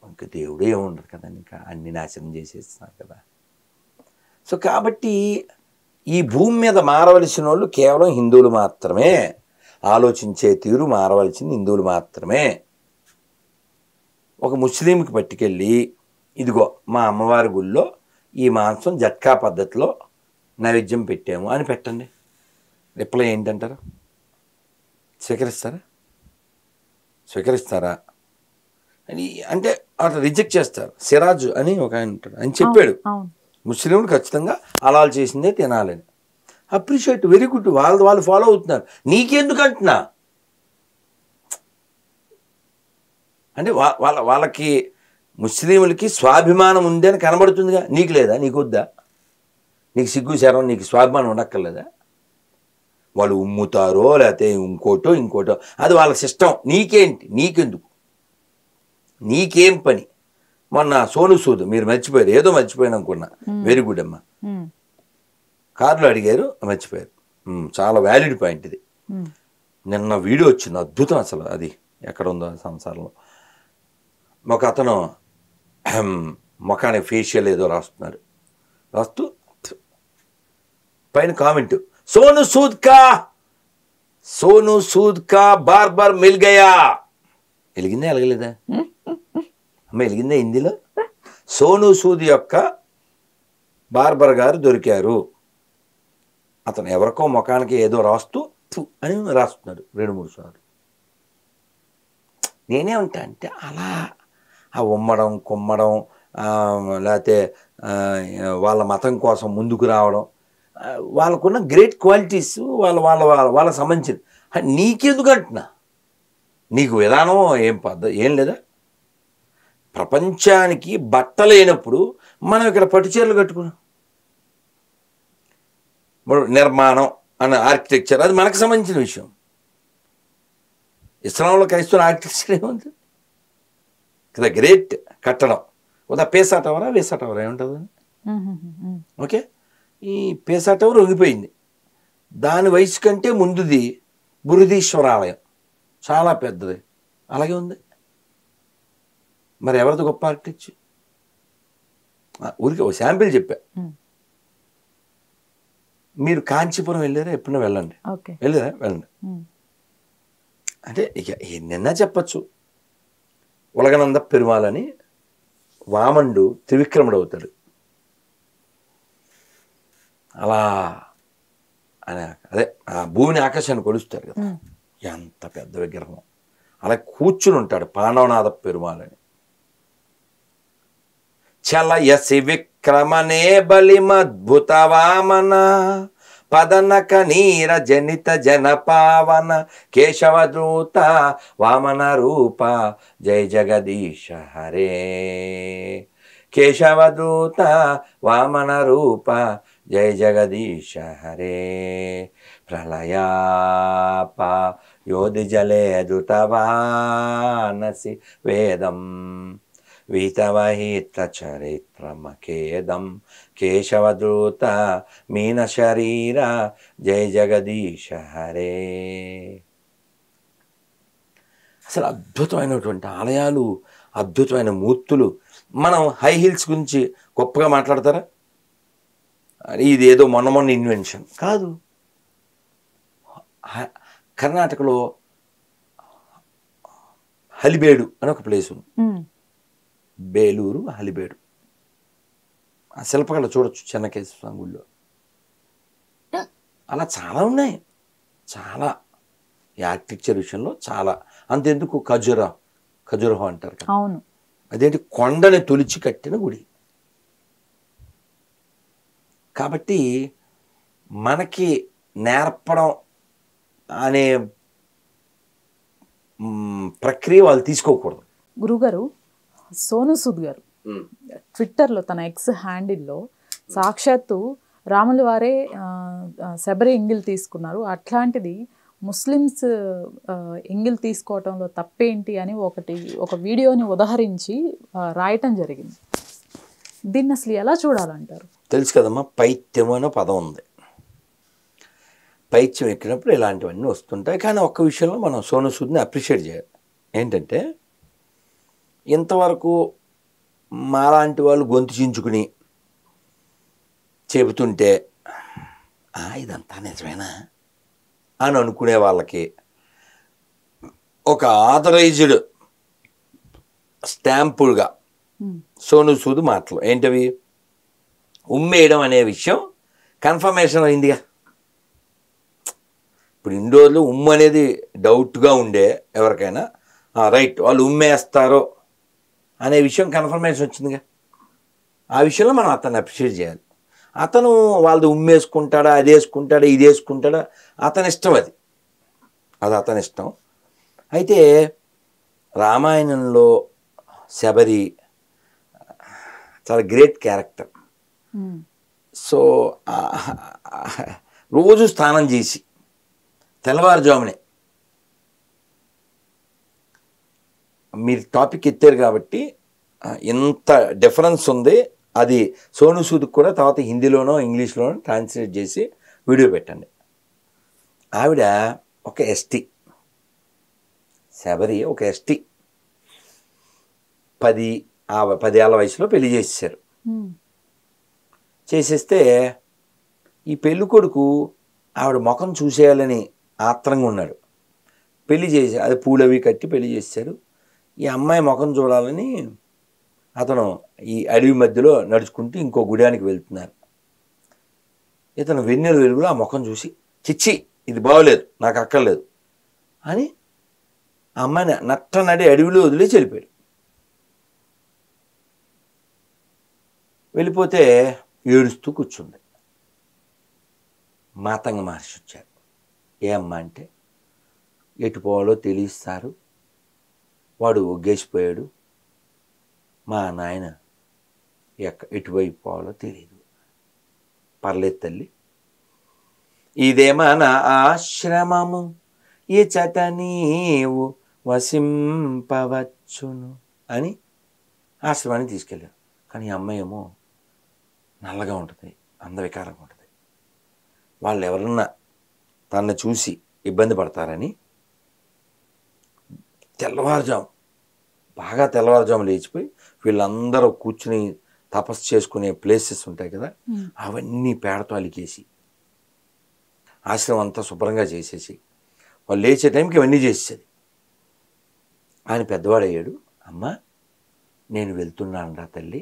ఇంకా దేవుడే ఉండరు కదా, ఇంకా అన్ని నాశనం చేసేస్తున్నారు కదా. సో కాబట్టి ఈ భూమి మీద మారవలసిన వాళ్ళు కేవలం హిందువులు మాత్రమే. ఆలోచించే తీరు మారవలసింది హిందువులు మాత్రమే. ఒక ముస్లింకి పట్టుకెళ్ళి, ఇదిగో మా అమ్మవారి గుళ్ళో ఈ మాంసం జట్కా పద్ధతిలో నైవేద్యం పెట్టాము అని పెట్టండి, రిప్లై ఏంటంటారు? స్వీకరిస్తారా అని అంటే అట్లా రిజెక్ట్ చేస్తారు. సిరాజ్ అని ఒక ఆయన ఉంటాడు, అని చెప్పాడు ముస్లింలు ఖచ్చితంగా అలాల్ చేసిందే తినాలని. అప్రిషియేట్, వెరీ గుడ్, వాళ్ళు ఫాలో అవుతున్నారు. నీకెందుకు అంటున్నా అంటే వాళ్ళకి ముస్లింలకి స్వాభిమానం ఉంది అని కనబడుతుందిగా. నీకు లేదా? నీకు వద్దా? నీకు సిగ్గు శరం, నీకు స్వాభిమానం ఉండక్కర్లేదా? వాళ్ళు ఉమ్ముతారో లేకపోతే ఇంకోటో అది వాళ్ళ సిస్టం. నీకేంటి? నీకెందుకు? నీకేం పని? మొన్న సోను సూద్ మీరు మర్చిపోయారు, ఏదో మర్చిపోయాను అనుకున్నా. వెరీ గుడ్ అమ్మా. కారులో అడిగారు, మర్చిపోయారు. చాలా వ్యాలిడ్ పాయింట్ ఇది. నిన్న వీడియో వచ్చింది, అద్భుతం అసలు. అది ఎక్కడ ఉందో సంసారంలో ఒక అతను ముఖానికి ఫేషియల్ ఏదో రాస్తున్నారు. రాస్తూ పైన కామెంట్, సోను సూద్ కా బార్బర్ మిల్ గయా. వెలిగిందా వెలగలేదా అమ్మ? వెలిగిందా హిందీలో? సోను సూద్ యొక్క బార్బర్ గారు దొరికారు. అతను ఎవరికో ముఖానికి ఏదో రాస్తూ అని రాస్తున్నాడు 2-3 సార్లు. నేనే ఉంటా అంటే అలా ఆ ఉమ్మడం కుమ్మడం, లేకపోతే వాళ్ళ మతం కోసం ముందుకు రావడం, వాళ్ళకున్న గ్రేట్ క్వాలిటీస్ వాళ్ళకి సంబంధించింది. నీకెందుకు అంటున్నా? నీకు విధానం ఏం లేదా? ప్రపంచానికి బట్టలేనప్పుడు మనం ఇక్కడ పట్టుచీరలు కట్టుకున్నాం. నిర్మాణం అన్న ఆర్కిటెక్చర్ అది మనకు సంబంధించిన విషయం. ఇస్లాంలో క్రైస్తవుల ఆర్కిటెక్చర్ ఏముంది కదా? గ్రేట్ కట్టడం. ఉదా పేసా టవరా వేసా టవరా ఏముంటుంది? ఓకే, ఈ పేసా టవర్ వంగిపోయింది. దాని వయసు కంటే ముందుది బృహదీశ్వర ఆలయం, చాలా పెద్దది, అలాగే ఉంది. మరి ఎవరిది గొప్ప ఆర్కిటెక్చర్? ఊరికి ఒక శాంపిల్ చెప్పా. మీరు కాంచీపురం వెళ్ళారా? ఎప్పుడైనా వెళ్ళండి. వెళ్ళారా? వెళ్ళండి. అంటే ఇక ఎన్నైనా చెప్పచ్చు. ఉలగనంద పెరుమాలని వామనుడు త్రివిక్రముడు అవుతాడు. అలా అదే ఆ భూమిని ఆకాశాన్ని కొలుస్తారు కదా, ఎంత పెద్ద విగ్రహం. అలా కూర్చుని ఉంటాడు పాండవనాథ పెరుమాలని. చలయసి విక్రమనే బలిమద్భుత వామన పదనక నీర జనిత జన పావన కేశవదూత వామన రూప జయ జగదీశ హరే. కేశవదూత వామన రూప జయ జగదీశ హరే. ప్రళయాప యోధి జలే దుతవానసి వేదం వీతవహిత చరిత్రమకేదం కేశవదూత మీన శరీర జయ జగదీశ హరే. అసలు అద్భుతమైనటువంటి ఆలయాలు, అద్భుతమైన మూర్తులు. మనం హై హిల్స్ గురించి గొప్పగా మాట్లాడతారా? ఇది ఏదో మొన్న ఇన్వెన్షన్ కాదు. కర్ణాటకలో హలిబేడు అని ఒక ప్లేస్ ఉంది, బేలూరు హలిబేడు. ఆ శిల్పకళ చూడొచ్చు చెన్నకేశ్వర స్వామి గుడిలో. అలా చాలా ఉన్నాయి, చాలా ఈ ఆర్కిటెక్చర్ విషయంలో చాలా. అంతెందుకు ఖజురహో అంటారు కదా, అవును, అదేంటి కొండని తొలిచి కట్టిన గుడి. కాబట్టి మనకి నేర్పడం అనే ప్రక్రియ వాళ్ళు తీసుకోకూడదు. గురుగారు, సోను సూద్ గారు ట్విట్టర్లో తన ఎక్స్ హ్యాండిల్లో సాక్షాత్తు రాముల వారే శబరి ఎంగిల్ తీసుకున్నారు, అట్లాంటిది ముస్లిమ్స్ ఎంగిల్ తీసుకోవటంలో తప్పేంటి అని ఒక వీడియోని ఉదహరించి రాయటం జరిగింది. దీన్ని అసలు ఎలా చూడాలంటారు? తెలుసు కదమ్మా, పైత్యం అనే పదం ఉంది. పైత్యం ఎక్కినప్పుడు ఇలాంటివన్నీ వస్తుంటాయి. కానీ ఒక్క విషయంలో మనం సోను సూద్ని అప్రిషియేట్ చేయాలి. ఏంటంటే, ఇంతవరకు మాలాంటి వాళ్ళు గొంతు చించుకుని చెబుతుంటే ఇదంతా నిజమేనా అని అనుకునే వాళ్ళకి ఒక ఆథరైజ్డ్ స్టాంపుగా సోను సూద్ మాటలు ఏంటవి? ఉమ్మేయడం అనే విషయం కన్ఫర్మేషన్ అయిందిగా. ఇప్పుడు ఇన్ని రోజులు ఉమ్ము అనేది డౌట్గా ఉండే ఎవరికైనా, రైట్ వాళ్ళు ఉమ్మేస్తారో అనే విషయం కన్ఫర్మేషన్ వచ్చిందిగా. ఆ విషయంలో మనం అతన్ని అప్రిషియేట్ చేయాలి. అతను వాళ్ళది ఉమ్మేసుకుంటాడా, అది వేసుకుంటాడా, ఇది వేసుకుంటాడా, అతని ఇష్టం, అది అతని ఇష్టం. అయితే రామాయణంలో శబరి చాలా గ్రేట్ క్యారెక్టర్. సో రోజు స్నానం చేసి తెల్లవారుజామునే, మీరు టాపిక్ ఎత్తారు కాబట్టి ఇంత డిఫరెన్స్ ఉంది అది సోను సూద్కి కూడా తర్వాత హిందీలోనో ఇంగ్లీష్లోనో ట్రాన్స్లేట్ చేసి వీడియో పెట్టండి. ఆవిడ ఒక ఎస్టీ, శబరి ఒక ఎస్టీ, 10 ఏళ్ళ వయసులో పెళ్లి చేసేసారు. చేసేస్తే ఈ పెళ్ళి కొడుకు ఆవిడ ముఖం చూసేయాలని ఆత్రంగా ఉన్నాడు. పెళ్లి చేసి అది పూలవి కట్టి పెళ్లి చేశారు. ఈ అమ్మాయి ముఖం చూడాలని అతను ఈ అడవి మధ్యలో నడుచుకుంటూ ఇంకో గుడానికి వెళ్తున్నారు. ఇతను వెన్నెల వెలుగులో ఆ ముఖం చూసి చిచ్చి ఇది బాగోలేదు, నాకు అక్కర్లేదు అని ఆ అమ్మాయిని నట్టనడి అడవిలో వదిలేసి వెళ్ళిపోయాడు. వెళ్ళిపోతే ఏడుస్తూ కూర్చుంది. మాతంగ మహర్షి వచ్చారు. ఏమ్మా అంటే, ఎటు పోవాలో తెలియస్తారు, వాడు ఒగ్గేసిపోయాడు, మా నాయన ఎటువైపు పోవాలో తెలియదు. పర్లేదు తల్లి, ఇదేమన ఆశ్రమము, ఈ చట నీవు వసింపవచ్చును అని ఆశ్రమాన్ని తీసుకెళ్ళారు. కానీ ఈ అమ్మాయి ఏమో నల్లగా ఉంటుంది, అందవికారంగా ఉంటుంది. వాళ్ళు ఎవరన్నా తనను చూసి ఇబ్బంది పడతారని బాగా తెల్లవారుజాము లేచిపోయి వీళ్ళందరూ కూర్చుని తపస్సు చేసుకునే ప్లేసెస్ ఉంటాయి కదా, అవన్నీ పేడతో అలికేసి ఆశ్రమం అంతా శుభ్రంగా చేసేసి వాళ్ళు లేచే టైంకి ఇవన్నీ చేసేది. ఆయన పెద్దవాడయ్యాడు. అమ్మ నేను వెళ్తున్నాను రా తల్లి,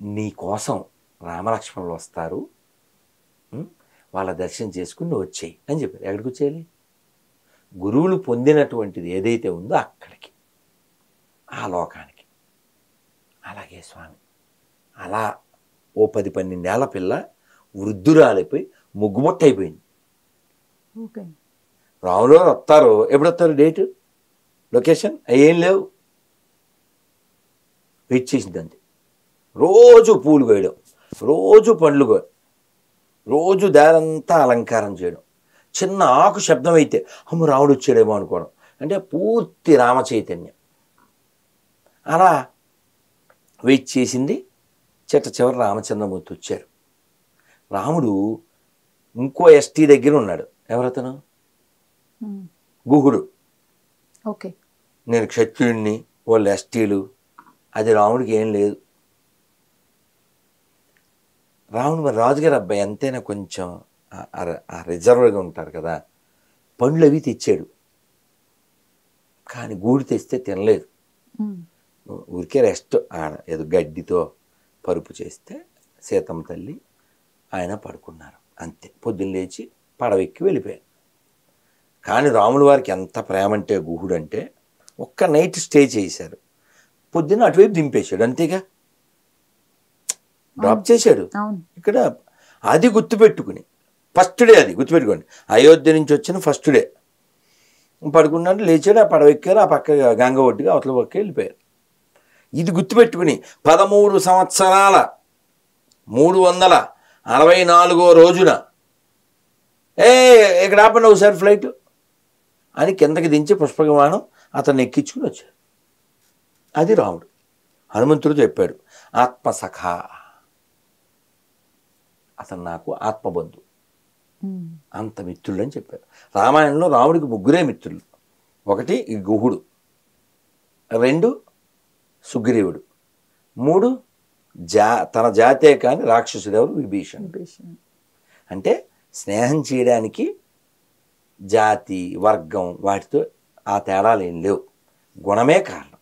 నీ కోసం రామలక్ష్మణులు వస్తారు, వాళ్ళ దర్శనం చేసుకుని నువ్వు వచ్చేయి అని చెప్పారు. ఎక్కడికి వచ్చేయాలి? గురువులు పొందినటువంటిది ఏదైతే ఉందో అక్కడికి, ఆ లోకానికి. అలాగే స్వామి అలా ఓ 10-12 ఏళ్ల పిల్ల వృద్ధురాలిపోయి ముగ్గుబొట్టు అయిపోయింది. రాములు వస్తారు, ఎప్పుడు వస్తారు, డేటు, లొకేషన్ ఏం లేవు. వెయిట్ చేసింది అంతే. రోజు పూలు కోయడం, రోజు పండ్లు కోయడం, రోజు దారంతా అలంకారం చేయడం. చిన్న ఆకు శబ్దం అయితే అమ్మ రాముడు వచ్చాడేమో అనుకోవడం. అంటే పూర్తి రామ చైతన్యం. అలా వెయిట్ చేసింది. చివరి రామచంద్రమూర్తి వచ్చారు. రాముడు ఇంకో ఎస్టీ దగ్గర ఉన్నాడు. ఎవరతను? గుహుడు. ఓకే, నేను క్షత్రియుడిని, వాళ్ళు ఎస్టీలు. అది రాముడికి ఏం లేదు. రాముడు మరి రాజుగారు అబ్బాయి ఎంతైనా కొంచెం రిజర్వ్గా ఉంటారు కదా. పండ్లు అవి తెచ్చాడు, కానీ గూడు తెస్తే తినలేదు. ఊరికే రెస్ట్ ఏదో గడ్డితో పరుపు చేస్తే సీతమ్మ తల్లి ఆయన పడుకున్నారు అంతే. పొద్దున్న లేచి పడవెక్కి వెళ్ళిపోయారు. కానీ రాముల వారికి ఎంత ప్రేమ అంటే గుహుడు అంటే ఒక్క నైట్ స్టే చేశారు. పొద్దున్న అటువైపు దింపేశాడు, అంతేగా డ్రాప్ చేశాడు. ఇక్కడ అది గుర్తుపెట్టుకుని ఫస్ట్ డే, అది గుర్తుపెట్టుకోండి, అయోధ్య నుంచి వచ్చిన ఫస్ట్ డే పడుకున్నాడు, లేచాడు, ఆ పడవెక్కారు, ఆ పక్క గంగ ఒడ్డుగా అవతల పక్క వెళ్ళిపోయారు. ఇది గుర్తుపెట్టుకుని 13 సంవత్సరాల 364వ రోజున ఇక్కడ ఆపండి ఒకసారి ఫ్లైట్ అని కిందకి దించి పుష్పవిమానం అతన్ని ఎక్కించుకుని వచ్చాడు. అది రాముడు. హనుమంతుడు చెప్పాడు, ఆత్మసఖ, అతను నాకు ఆత్మబంధు, అంత మిత్రుడు అని చెప్పారు. రామాయణంలో రాముడికి 3 మిత్రులు. 1 ఈ గుహుడు, 2 సుగ్రీవుడు, 3 తన జాతే కాని రాక్షసుడు ఎవరు? విభీషణుడు. అంటే స్నేహం చేయడానికి జాతి వర్గం వాటితో ఆ తేడాలు ఏం లేవు, గుణమే కారణం.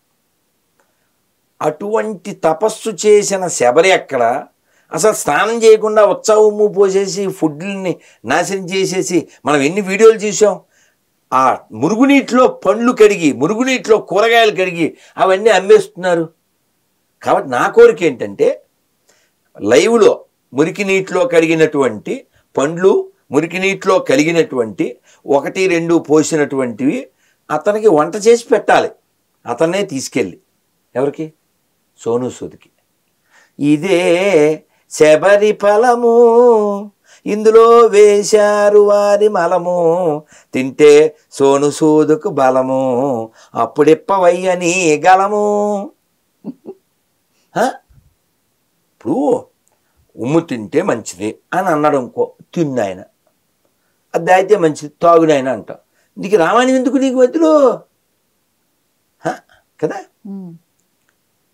అటువంటి తపస్సు చేసిన శబరి అక్కడ అసలు స్నానం చేయకుండా ఉత్సవము పోసేసి ఫుడ్ని నాశనం చేసేసి మనం ఎన్ని వీడియోలు చూసాం. ఆ మురుగునీటిలో పండ్లు కడిగి, మురుగునీటిలో కూరగాయలు కడిగి అవన్నీ అమ్మేస్తున్నారు. కాబట్టి నా కోరిక ఏంటంటే లైవ్లో మురికి నీటిలో కడిగినటువంటి పండ్లు, మురికి నీటిలో కలిగినటువంటి 1-2 పోసినటువంటివి అతనికి వంట చేసి పెట్టాలి. అతన్నే తీసుకెళ్ళి ఎవరికి? సోను సూద్కి. ఇదే శబరి ఫలము, ఇందులో వేశారు వారి మలము, తింటే సోను సూదుకు బలము, అప్పుడిప్పవయ్యని గలము. ఇప్పుడు ఉమ్ము తింటే మంచిది అని అన్నాడు ఇంకో తిన్నాయన, అది అయితే మంచిది తాగునాయన అంట. నీకు రామాయణం ఎందుకు నీకు మధ్యలో కదా?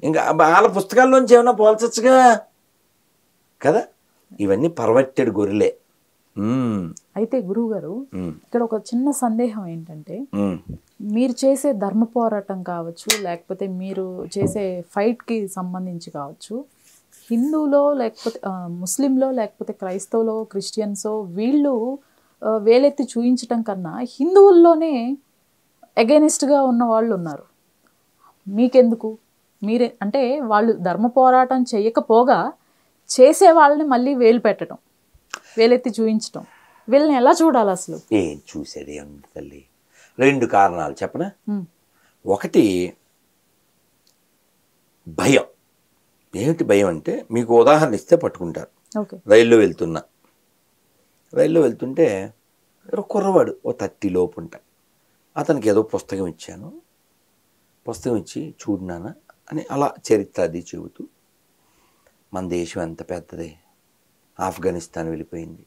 ఇంకా వాళ్ళ పుస్తకాల్లోంచి ఏమన్నా పోల్చచ్చుగా కదా? ఇవన్నీ పర్వట్టెడు గొర్రెలే. అయితే గురువు గారు ఇక్కడ ఒక చిన్న సందేహం ఏంటంటే, మీరు చేసే ధర్మ పోరాటం కావచ్చు, లేకపోతే మీరు చేసే ఫైట్కి సంబంధించి కావచ్చు, హిందువులో లేకపోతే ముస్లింలో లేకపోతే క్రైస్తవులో క్రిస్టియన్సో వీళ్ళు వేలెత్తి చూయించటం కన్నా హిందువుల్లోనే అగైనిస్ట్గా ఉన్న వాళ్ళు ఉన్నారు. మీకెందుకు? మీరే అంటే వాళ్ళు ధర్మ పోరాటం చేయకపోగా చేసే వాళ్ళని మళ్ళీ వేలు పెట్టడం, వేలెత్తి చూయించటం, వీళ్ళని ఎలా చూడాలి అసలు? ఏం చూసేది ఉంది తల్లి, 2 కారణాలు చెప్పనా. ఒకటి భయం. ఏమిటి భయం అంటే, మీకు ఉదాహరణ ఇస్తే పట్టుకుంటారు. రైల్లో వెళ్తుంటే కుర్రవాడు ఓ 30 లోపు ఉంటాయి. అతనికి ఏదో పుస్తకం ఇచ్చాను, పుస్తకం ఇచ్చి చూడు నాన్న అని అలా చరిత్ర అది చెబుతూ, మన దేశం ఎంత పెద్దది, ఆఫ్ఘనిస్తాన్ వెళ్ళిపోయింది,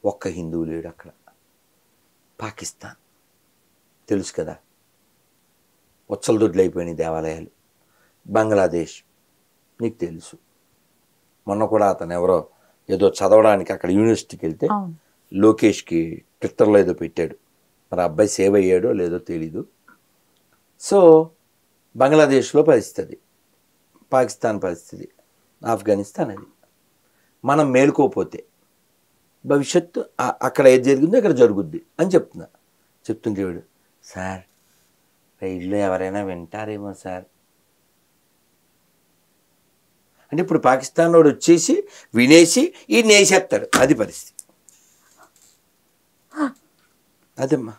ఒక్క హిందువు లేడు అక్కడ, పాకిస్తాన్ తెలుసు కదా, ఉచ్చలదొడ్లు అయిపోయినాయి దేవాలయాలు, బంగ్లాదేశ్ నీకు తెలుసు. మొన్న కూడా అతను ఎవరో ఏదో చదవడానికి అక్కడ యూనివర్సిటీకి వెళ్తే లోకేష్కి ట్విట్టర్లో ఏదో పెట్టాడు, మరి అబ్బాయి సేవ్ అయ్యాడో లేదో తెలీదు. సో బంగ్లాదేశ్లో పరిస్థితి, పాకిస్తాన్ పరిస్థితి, ఆఫ్ఘనిస్తాన్ అది. మనం మేలుకోపోతే భవిష్యత్తు అక్కడ ఏది జరిగిందో ఇక్కడ జరుగుద్ది అని చెప్తుంటే వీడు, సార్ రైల్లో ఎవరైనా వింటారేమో సార్ అంటే, ఇప్పుడు పాకిస్తాన్ వాడు వచ్చేసి వినేసి ఈ నేసేస్తాడు, అది పరిస్థితి. అదమ్మా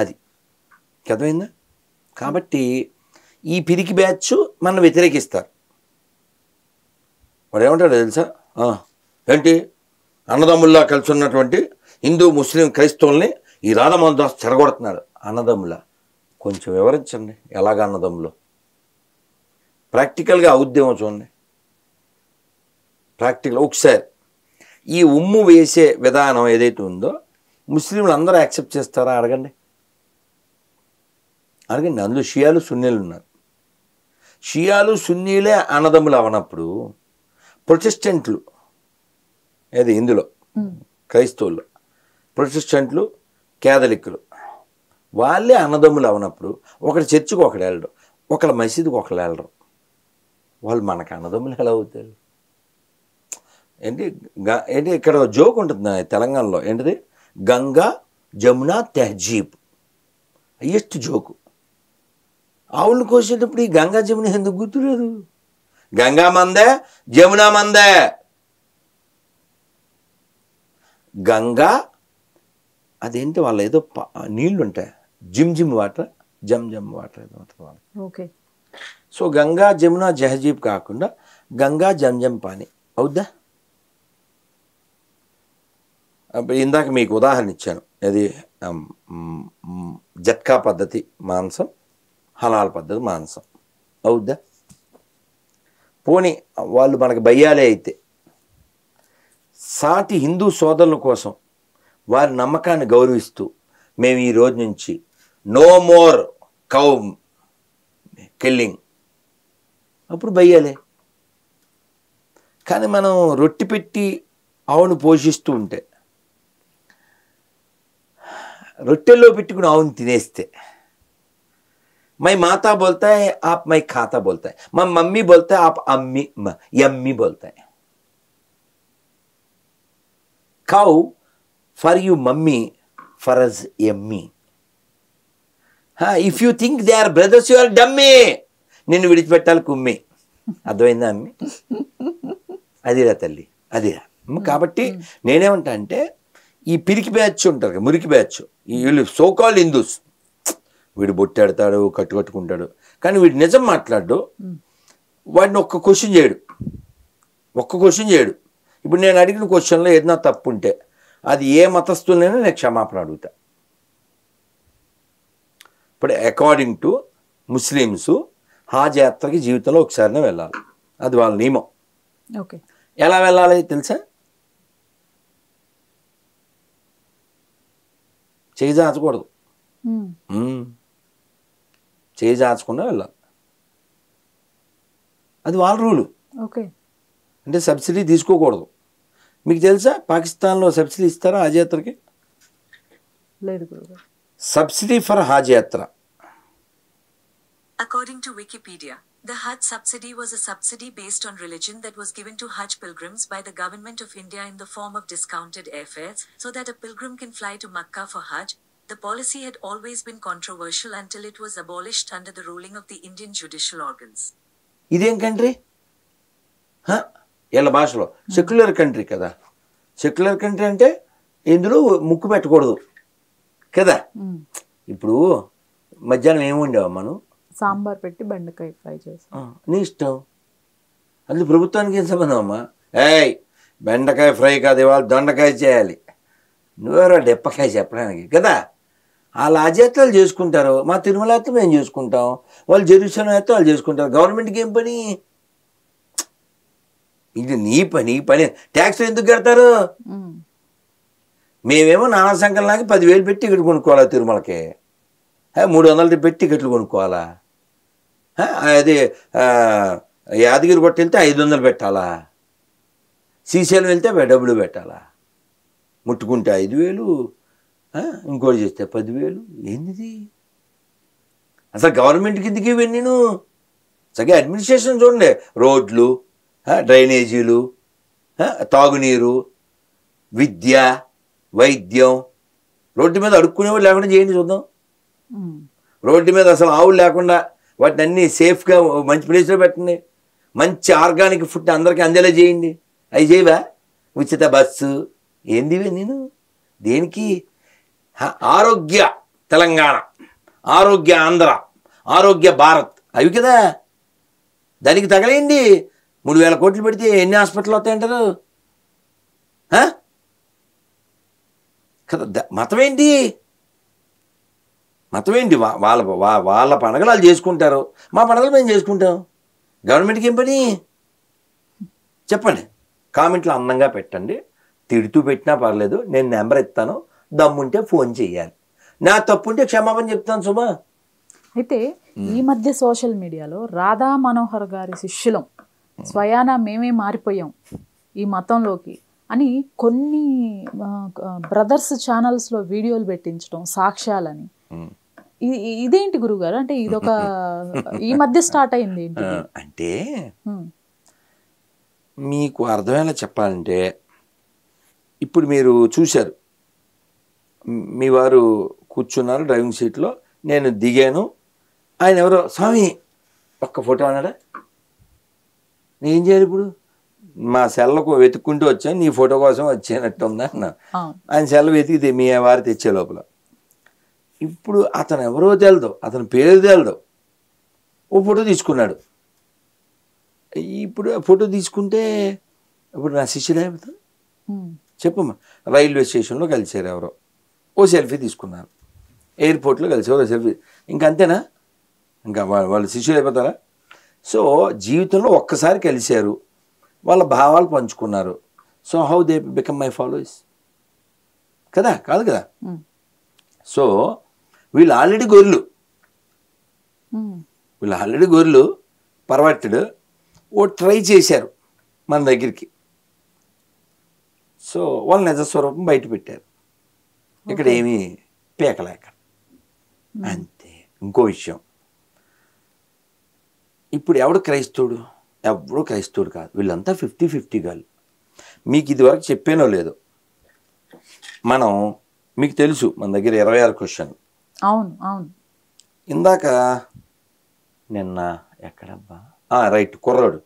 అది అర్థమైందా? కాబట్టి ఈ పిరికి బ్యాచ్ మనం వ్యతిరేకిస్తారు. వాడు ఏమంటాడు తెలుసా, ఏంటి అన్నదమ్ముల్లా కలిసి ఉన్నటువంటి హిందూ ముస్లిం క్రైస్తవుల్ని ఈ రాధామోహన్ దాస్ చెరగొడుతున్నాడు. అన్నదమ్ముల కొంచెం వివరించండి, ఎలాగ అన్నదమ్ములు ప్రాక్టికల్గా ఉద్యమం చూడండి. ప్రాక్టికల్ ఒకసారి ఈ ఉమ్ము వేసే విధానం ఏదైతే ఉందో ముస్లింలు అందరూ యాక్సెప్ట్ చేస్తారా అడగండి. అందులో షియాలు సున్నీలు ఉన్నారు. షియాలు సున్నీలే అన్నదమ్ములు అవనప్పుడు ప్రొటెస్టెంట్లు ఏది ఇందులో క్రైస్తవుల్లో ప్రొటెస్టెంట్లు క్యాథలిక్లు వాళ్ళే అన్నదమ్ములు అవనప్పుడు ఒకటి చర్చికి ఒకడు వెళ్ళడం, ఒకళ్ళ మసీదుకి ఒకళ్ళు వెళ్ళడం, వాళ్ళు మనకు అన్నదమ్ములు ఎలా అవుతారు? ఏంటి ఇక్కడ జోక్ ఉంటుంది తెలంగాణలో, ఏంటిది గంగా జమున తెహజీబ్, హయ్యెస్ట్ జోకు. ఆవులను కోసేటప్పుడు ఈ గంగా జమున ఎందుకు గుర్తులేదు? గంగా మందే జమున మందే. గంగా అదేంటి వాళ్ళ ఏదో నీళ్ళు ఉంటాయి, జిమ్ వాటర్, జమ్ వాటర్ ఏదో ఉంటుంది వాళ్ళకి. ఓకే. సో గంగా జమున జహజీబ్ కాకుండా గంగా జమ్ పాని అవుద్దా? ఇందాక మీకు ఉదాహరణ ఇచ్చాను, అది జట్కా పద్ధతి మాంసం, హలాల్ పద్ధతి మాంసం అవుద్దా? పోనీ వాళ్ళు మనకు బయ్యాలే అయితే సాటి హిందూ సోదరుల కోసం వారి నమ్మకాన్ని గౌరవిస్తూ మేము ఈ రోజు నుంచి నో మోర్ కౌ కిల్లింగ్, అప్పుడు బయ్యాలే. కానీ మనం రొట్టె పెట్టి ఆవును పోషిస్తూ ఉంటే, రొట్టెల్లో పెట్టుకుని ఆవును తినేస్తే, మై మాతా బోల్తాయి ఆప్ మై ఖాతా బోల్తాయి, మా మమ్మీ బోల్తాయి ఆప్ అమ్మి యమ్మీ బోల్తాయి. Cow for you mummy, for us yummy. If you think they are brothers you are dummy. నిన్ను విడిచిపెట్టాలి కుమ్మి. అర్థమైందా అమ్మి? అదిరా తల్లి, అదిరా. కాబట్టి నేనేమంటా అంటే, ఈ పిరికి బ్యాచ్ ఉంటారు కదా, మురికి బ్యాచ్, వీళ్ళు సోకాల్ హిందూస్, వీడు బొట్టాడతాడు, కట్టుకుంటాడు, కానీ వీడు నిజం మాట్లాడు, వాడిని ఒక్క క్వశ్చన్ చేయడు. ఇప్పుడు నేను అడిగిన క్వశ్చన్లో ఏదైనా తప్పు ఉంటే అది ఏ మతస్థులైనా నేను క్షమాపణ అడుగుతా. ఇప్పుడు అకార్డింగ్ టు ముస్లిమ్స్ హాజ్ యాత్రకి జీవితంలో ఒకసారినే వెళ్ళాలి, అది వాళ్ళ నియమం. ఓకే. ఎలా వెళ్ళాలి తెలుసా? చేయి చాచకూడదు, చేయి చాచకుండా వెళ్ళాలి. అది వాళ్ళ రూలు. ఓకే. అంటే సబ్సిడీ తీసుకోకూడదు. మీకు తెలుసా పాకిస్తాన్లో సబ్సిడీ ఇస్తారా హజ్ యాత్రకి? లేదు గురుగారు. సబ్సిడీ ఫర్ హజ్ యాత్ర. According to Wikipedia, the Hajj subsidy was a subsidy based on religion that was given to Hajj pilgrims by the Government of India in the form of discounted airfares, so that a pilgrim can fly to Makkah for Hajj. The policy had always been controversial until it was abolished under the ruling of the Indian judicial organs. ఇదేం country? వీళ్ళ భాషలో secular country కదా. Secular country అంటే ఇందులో ముక్కు పెట్టకూడదు కదా. ఇప్పుడు మధ్యాహ్నం ఏమి ఉండేవా మనం? సాంబార్ పెట్టి బెండకాయ ఫ్రై చేస్తాం. నీ ఇష్టం. అందులో ప్రభుత్వానికి ఏం సంబంధం అమ్మా? ఏయ్ బెండకాయ ఫ్రై కాదు, ఇవాళ దొండకాయ చేయాలి, నువ్వెవరో డెప్పకాయ చెప్పడానికి కదా. వాళ్ళ అజేత్రాలు చేసుకుంటారు, మా తిరుమల అయితే మేము చేసుకుంటాం, వాళ్ళు జెరూసలేం అయితే వాళ్ళు చేసుకుంటారు. గవర్నమెంట్కి ఏం పని? ఇది నీ పని. ట్యాక్స్ ఎందుకు కడతారు? మేమేమో నానా సంకలనానికి 10,000 పెట్టి టికెట్ కొనుక్కోవాలా తిరుమలకి, 300 పెట్టి టికెట్లు కొనుక్కోవాలా, అది యాదగిరి కొట్టి వెళ్తే 500 పెట్టాలా, శ్రీశైలం వెళ్తే డబ్బులు పెట్టాలా, ముట్టుకుంటే 5,000, ఇంకోటి చేస్తే 10,000. ఏంది అసలు? గవర్నమెంట్కి ఎందుకు ఇవన్నీ? నేను సరిగ్గా అడ్మినిస్ట్రేషన్ చూడండి. రోడ్లు, డ్రైనేజీలు, తాగునీరు, విద్య, వైద్యం. రోడ్డు మీద అడుక్కునేవాళ్ళు లేకుండా చేయండి చూద్దాం. రోడ్డు మీద అసలు ఆవులు లేకుండా వాటిని అన్నీ సేఫ్గా మంచి ప్లేస్లో పెట్టండి. మంచి ఆర్గానిక్ ఫుడ్ అందరికీ అందేలా చేయండి. అవి చేయవా? ఉచిత బస్సు ఏంది నేను? దేనికి? ఆరోగ్య తెలంగాణ, ఆరోగ్య ఆంధ్ర, ఆరోగ్య భారత్ అవి కదా. దానికి తగలేండి. 3,000 కోట్లు పెడితే ఎన్ని హాస్పిటల్ వస్తాయంటారు కదా. మతం ఏంటి? మతం ఏంటి? వాళ్ళ పండుగలు వాళ్ళు చేసుకుంటారు, మా పండుగలు మేము చేసుకుంటాం. గవర్నమెంట్కి ఏం పని చెప్పండి. కామెంట్లు అందంగా పెట్టండి, తిడుతూ పెట్టినా పర్లేదు. నేను నెంబర్ ఇస్తాను, దమ్ముంటే ఫోన్ చేయాలి. నా తప్పుంటే క్షమాపణ చెప్తాను సుమా. అయితే ఈ మధ్య సోషల్ మీడియాలో రాధా మనోహర్ గారి శిష్యులం, స్వయానా మేమే మారిపోయాం ఈ మతంలోకి అని కొన్ని బ్రదర్స్ ఛానల్స్లో వీడియోలు పెట్టించడం, సాక్ష్యాలని. ఇదేంటి గురుగారు? అంటే ఇదొక ఈ మధ్య స్టార్ట్ అయింది అంటే మీకు అర్థమయ్యేలా చెప్పాలంటే, ఇప్పుడు మీరు చూశారు, మీ వారు కూర్చున్నారు డ్రైవింగ్ సీట్లో, నేను దిగాను, ఆయన ఎవరో స్వామి ఒక్క ఫోటో అన్నాడా? నేను చేయాలి ఇప్పుడు? మా సెల్లకు వెతుక్కుంటూ వచ్చాను, నీ ఫోటో కోసం వచ్చేనట్టు ఉందా అన్న. ఆయన సెల్ వెతికితే మీ వారు తెచ్చే లోపల. ఇప్పుడు అతను ఎవరో తెలదు, అతని పేరు తెలదు, ఓ ఫోటో తీసుకున్నాడు. ఇప్పుడు ఫోటో తీసుకుంటే ఇప్పుడు నా శిష్యుడే అవుతా? చెప్పమ్మా. రైల్వే స్టేషన్లో కలిసారు ఎవరో, ఓ సెల్ఫీ తీసుకున్నారు. ఎయిర్పోర్ట్లో కలిసారు, ఓ సెల్ఫీ. ఇంకంతేనా? ఇంకా వాళ్ళు శిష్యులు అయిపోతారా? సో జీవితంలో ఒక్కసారి కలిశారు, వాళ్ళ భావాలు పంచుకున్నారు. So how they become my followers కదా? కాదు కదా. సో వీళ్ళు ఆల్రెడీ గొర్రెలు పర్వర్టెడ్ ఓ ట్రై చేశారు మన దగ్గరికి. సో వాళ్ళ నిజస్వరూపం బయట పెట్టారు, ఇక్కడ ఏమీ పేకలేక అంతే. ఇంకో విషయం, ఇప్పుడు ఎవడు క్రైస్తవుడు? ఎవడు క్రైస్తవుడు కాదు, వీళ్ళంతా 50-50 గాళ్ళు. మీకు ఇదివరకు చెప్పానో లేదో, మనం మీకు తెలుసు మన దగ్గర 26 క్వశ్చన్లు. అవును అవును. ఇందాక నిన్న ఎక్కడబ్బా రైట్ కుర్రాడు,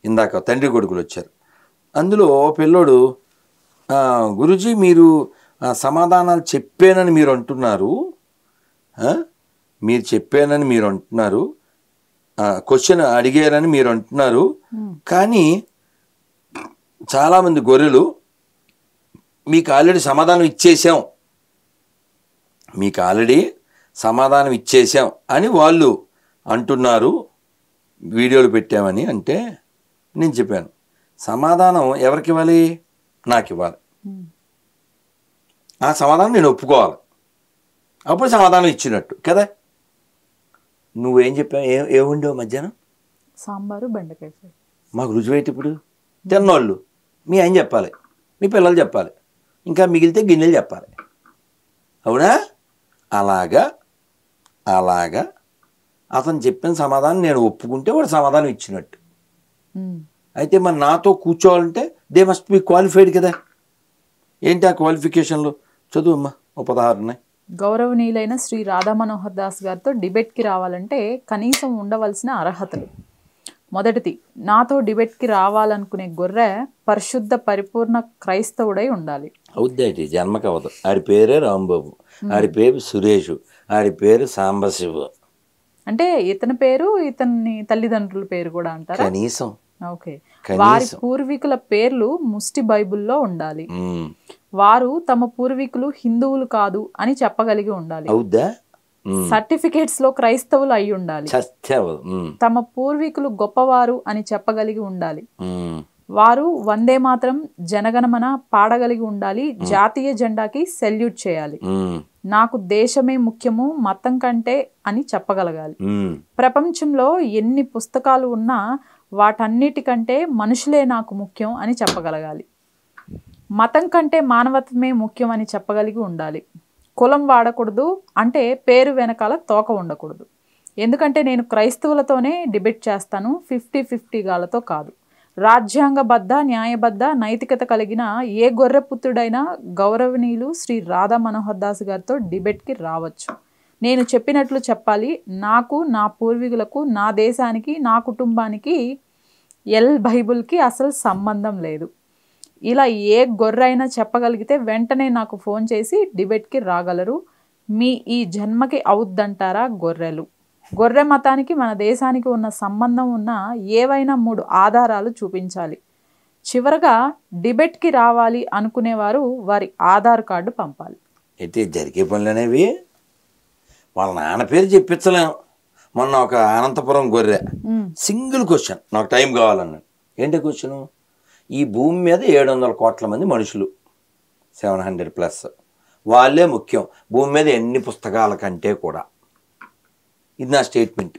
ఇందాక తండ్రి కొడుకులు వచ్చారు. అందులో పిల్లోడు, గురుజీ మీరు సమాధానాలు చెప్పానని మీరు అంటున్నారు, క్వశ్చన్ అడిగారని మీరు అంటున్నారు, కానీ చాలామంది గొర్రెలు మీకు ఆల్రెడీ సమాధానం ఇచ్చేసాం అని వాళ్ళు అంటున్నారు, వీడియోలు పెట్టామని. అంటే నేను చెప్పాను, సమాధానం ఎవరికి ఇవ్వాలి? నాకు ఇవ్వాలి. ఆ సమాధానం నేను ఒప్పుకోవాలి. అప్పుడు సమాధానం ఇచ్చినట్టు కదా. నువ్వేం చెప్పావు? ఏముండవు మధ్యాహ్నం? సాంబారు బెండకాయ ఫ్రై. మాకు రుజువైతే ఇప్పుడు తిన్నోళ్ళు మీ ఆయన చెప్పాలి, మీ పిల్లలు చెప్పాలి, ఇంకా మిగిలితే గిన్నెలు చెప్పాలి. అవునా? అలాగా అతను చెప్పిన సమాధానం నేను ఒప్పుకుంటే వాడు సమాధానం ఇచ్చినట్టు. అయితే మరి నాతో కూర్చోవాలంటే దే మస్ట్ బి క్వాలిఫైడ్ కదా. ఏంటి ఆ క్వాలిఫికేషన్లు? చదువు అమ్మా, 16 ఉన్నాయి. గౌరవనీయులైన శ్రీ రాధా మనోహర్ దాస్ గారితో డిబేట్కి రావాలంటే కనీసం ఉండవలసిన అర్హతలు. మొదటిది, నాతో డిబేట్కి రావాలనుకునే గొర్రె పరిశుద్ధ పరిపూర్ణ క్రైస్తవుడై ఉండాలి. అవుద్దేటి జన్మకి అవ్వదు. ఆడి పేరే రాంబాబు, ఆడి పేరు సురేష్, ఆడి పేరు సాంబశివు. అంటే ఇతని పేరు ఇతని తల్లిదండ్రుల పేరు కూడా అంటారా? కనీసం. ఓకే. వారి పూర్వీకుల పేర్లు ముష్టి బైబిల్లో ఉండాలి. వారు తమ పూర్వీకులు హిందువులు కాదు అని చెప్పగలిగి ఉండాలి. అవుద్దా? సర్టిఫికేట్స్ లో క్రైస్తవులు అయి ఉండాలి. తమ పూర్వీకులు గొప్పవారు అని చెప్పగలిగి ఉండాలి. వారు వందే మాత్రం జనగణమన పాడగలిగి ఉండాలి. జాతీయ జెండాకి సెల్యూట్ చేయాలి. నాకు దేశమే ముఖ్యము మతం కంటే అని చెప్పగలగాలి. ప్రపంచంలో ఎన్ని పుస్తకాలు ఉన్నా వాటన్నిటికంటే మనుషులే నాకు ముఖ్యం అని చెప్పగలగాలి. మతం కంటే మానవత్వమే ముఖ్యం అని చెప్పగలిగి ఉండాలి. కులం వాడకూడదు, అంటే పేరు వెనకాల తోక ఉండకూడదు. ఎందుకంటే నేను క్రైస్తవులతోనే డిబేట్ చేస్తాను, 50-50 గాలతో కాదు. రాజ్యాంగబద్ధ న్యాయబద్ధ నైతికత కలిగిన ఏ గొర్రెపుత్రుడైనా గౌరవనీయులు శ్రీ రాధా మనోహర్ దాస్ గారితో డిబేట్కి రావచ్చు. నేను చెప్పినట్లు చెప్పాలి. నాకు, నా పూర్వీకులకు, నా దేశానికి, నా కుటుంబానికి, బైబుల్కి అసలు సంబంధం లేదు. ఇలా ఏ గొర్రెైనా చెప్పగలిగితే వెంటనే నాకు ఫోన్ చేసి డిబేట్కి రాగలరు. మీ ఈ జన్మకి అవుద్దంటారా గొర్రెలు? గొర్రె మతానికి మన దేశానికి ఉన్న సంబంధం ఉన్న ఏవైనా 3 ఆధారాలు చూపించాలి. చివరగా డిబేట్కి రావాలి అనుకునేవారు వారి ఆధార్ కార్డు పంపాలి. అయితే జరిగే పనులనేవి వాళ్ళ నాన్న పేరు చెప్పించలేం. మొన్న ఒక అనంతపురం గొర్రె సింగిల్ క్వశ్చన్, నాకు టైం కావాలన్నాడు. ఏంటి క్వశ్చను? ఈ భూమి మీద 700 కోట్ల మంది మనుషులు, 700+, వాళ్ళే ముఖ్యం భూమి మీద ఎన్ని పుస్తకాల కంటే కూడా. ఇది నా స్టేట్మెంట్.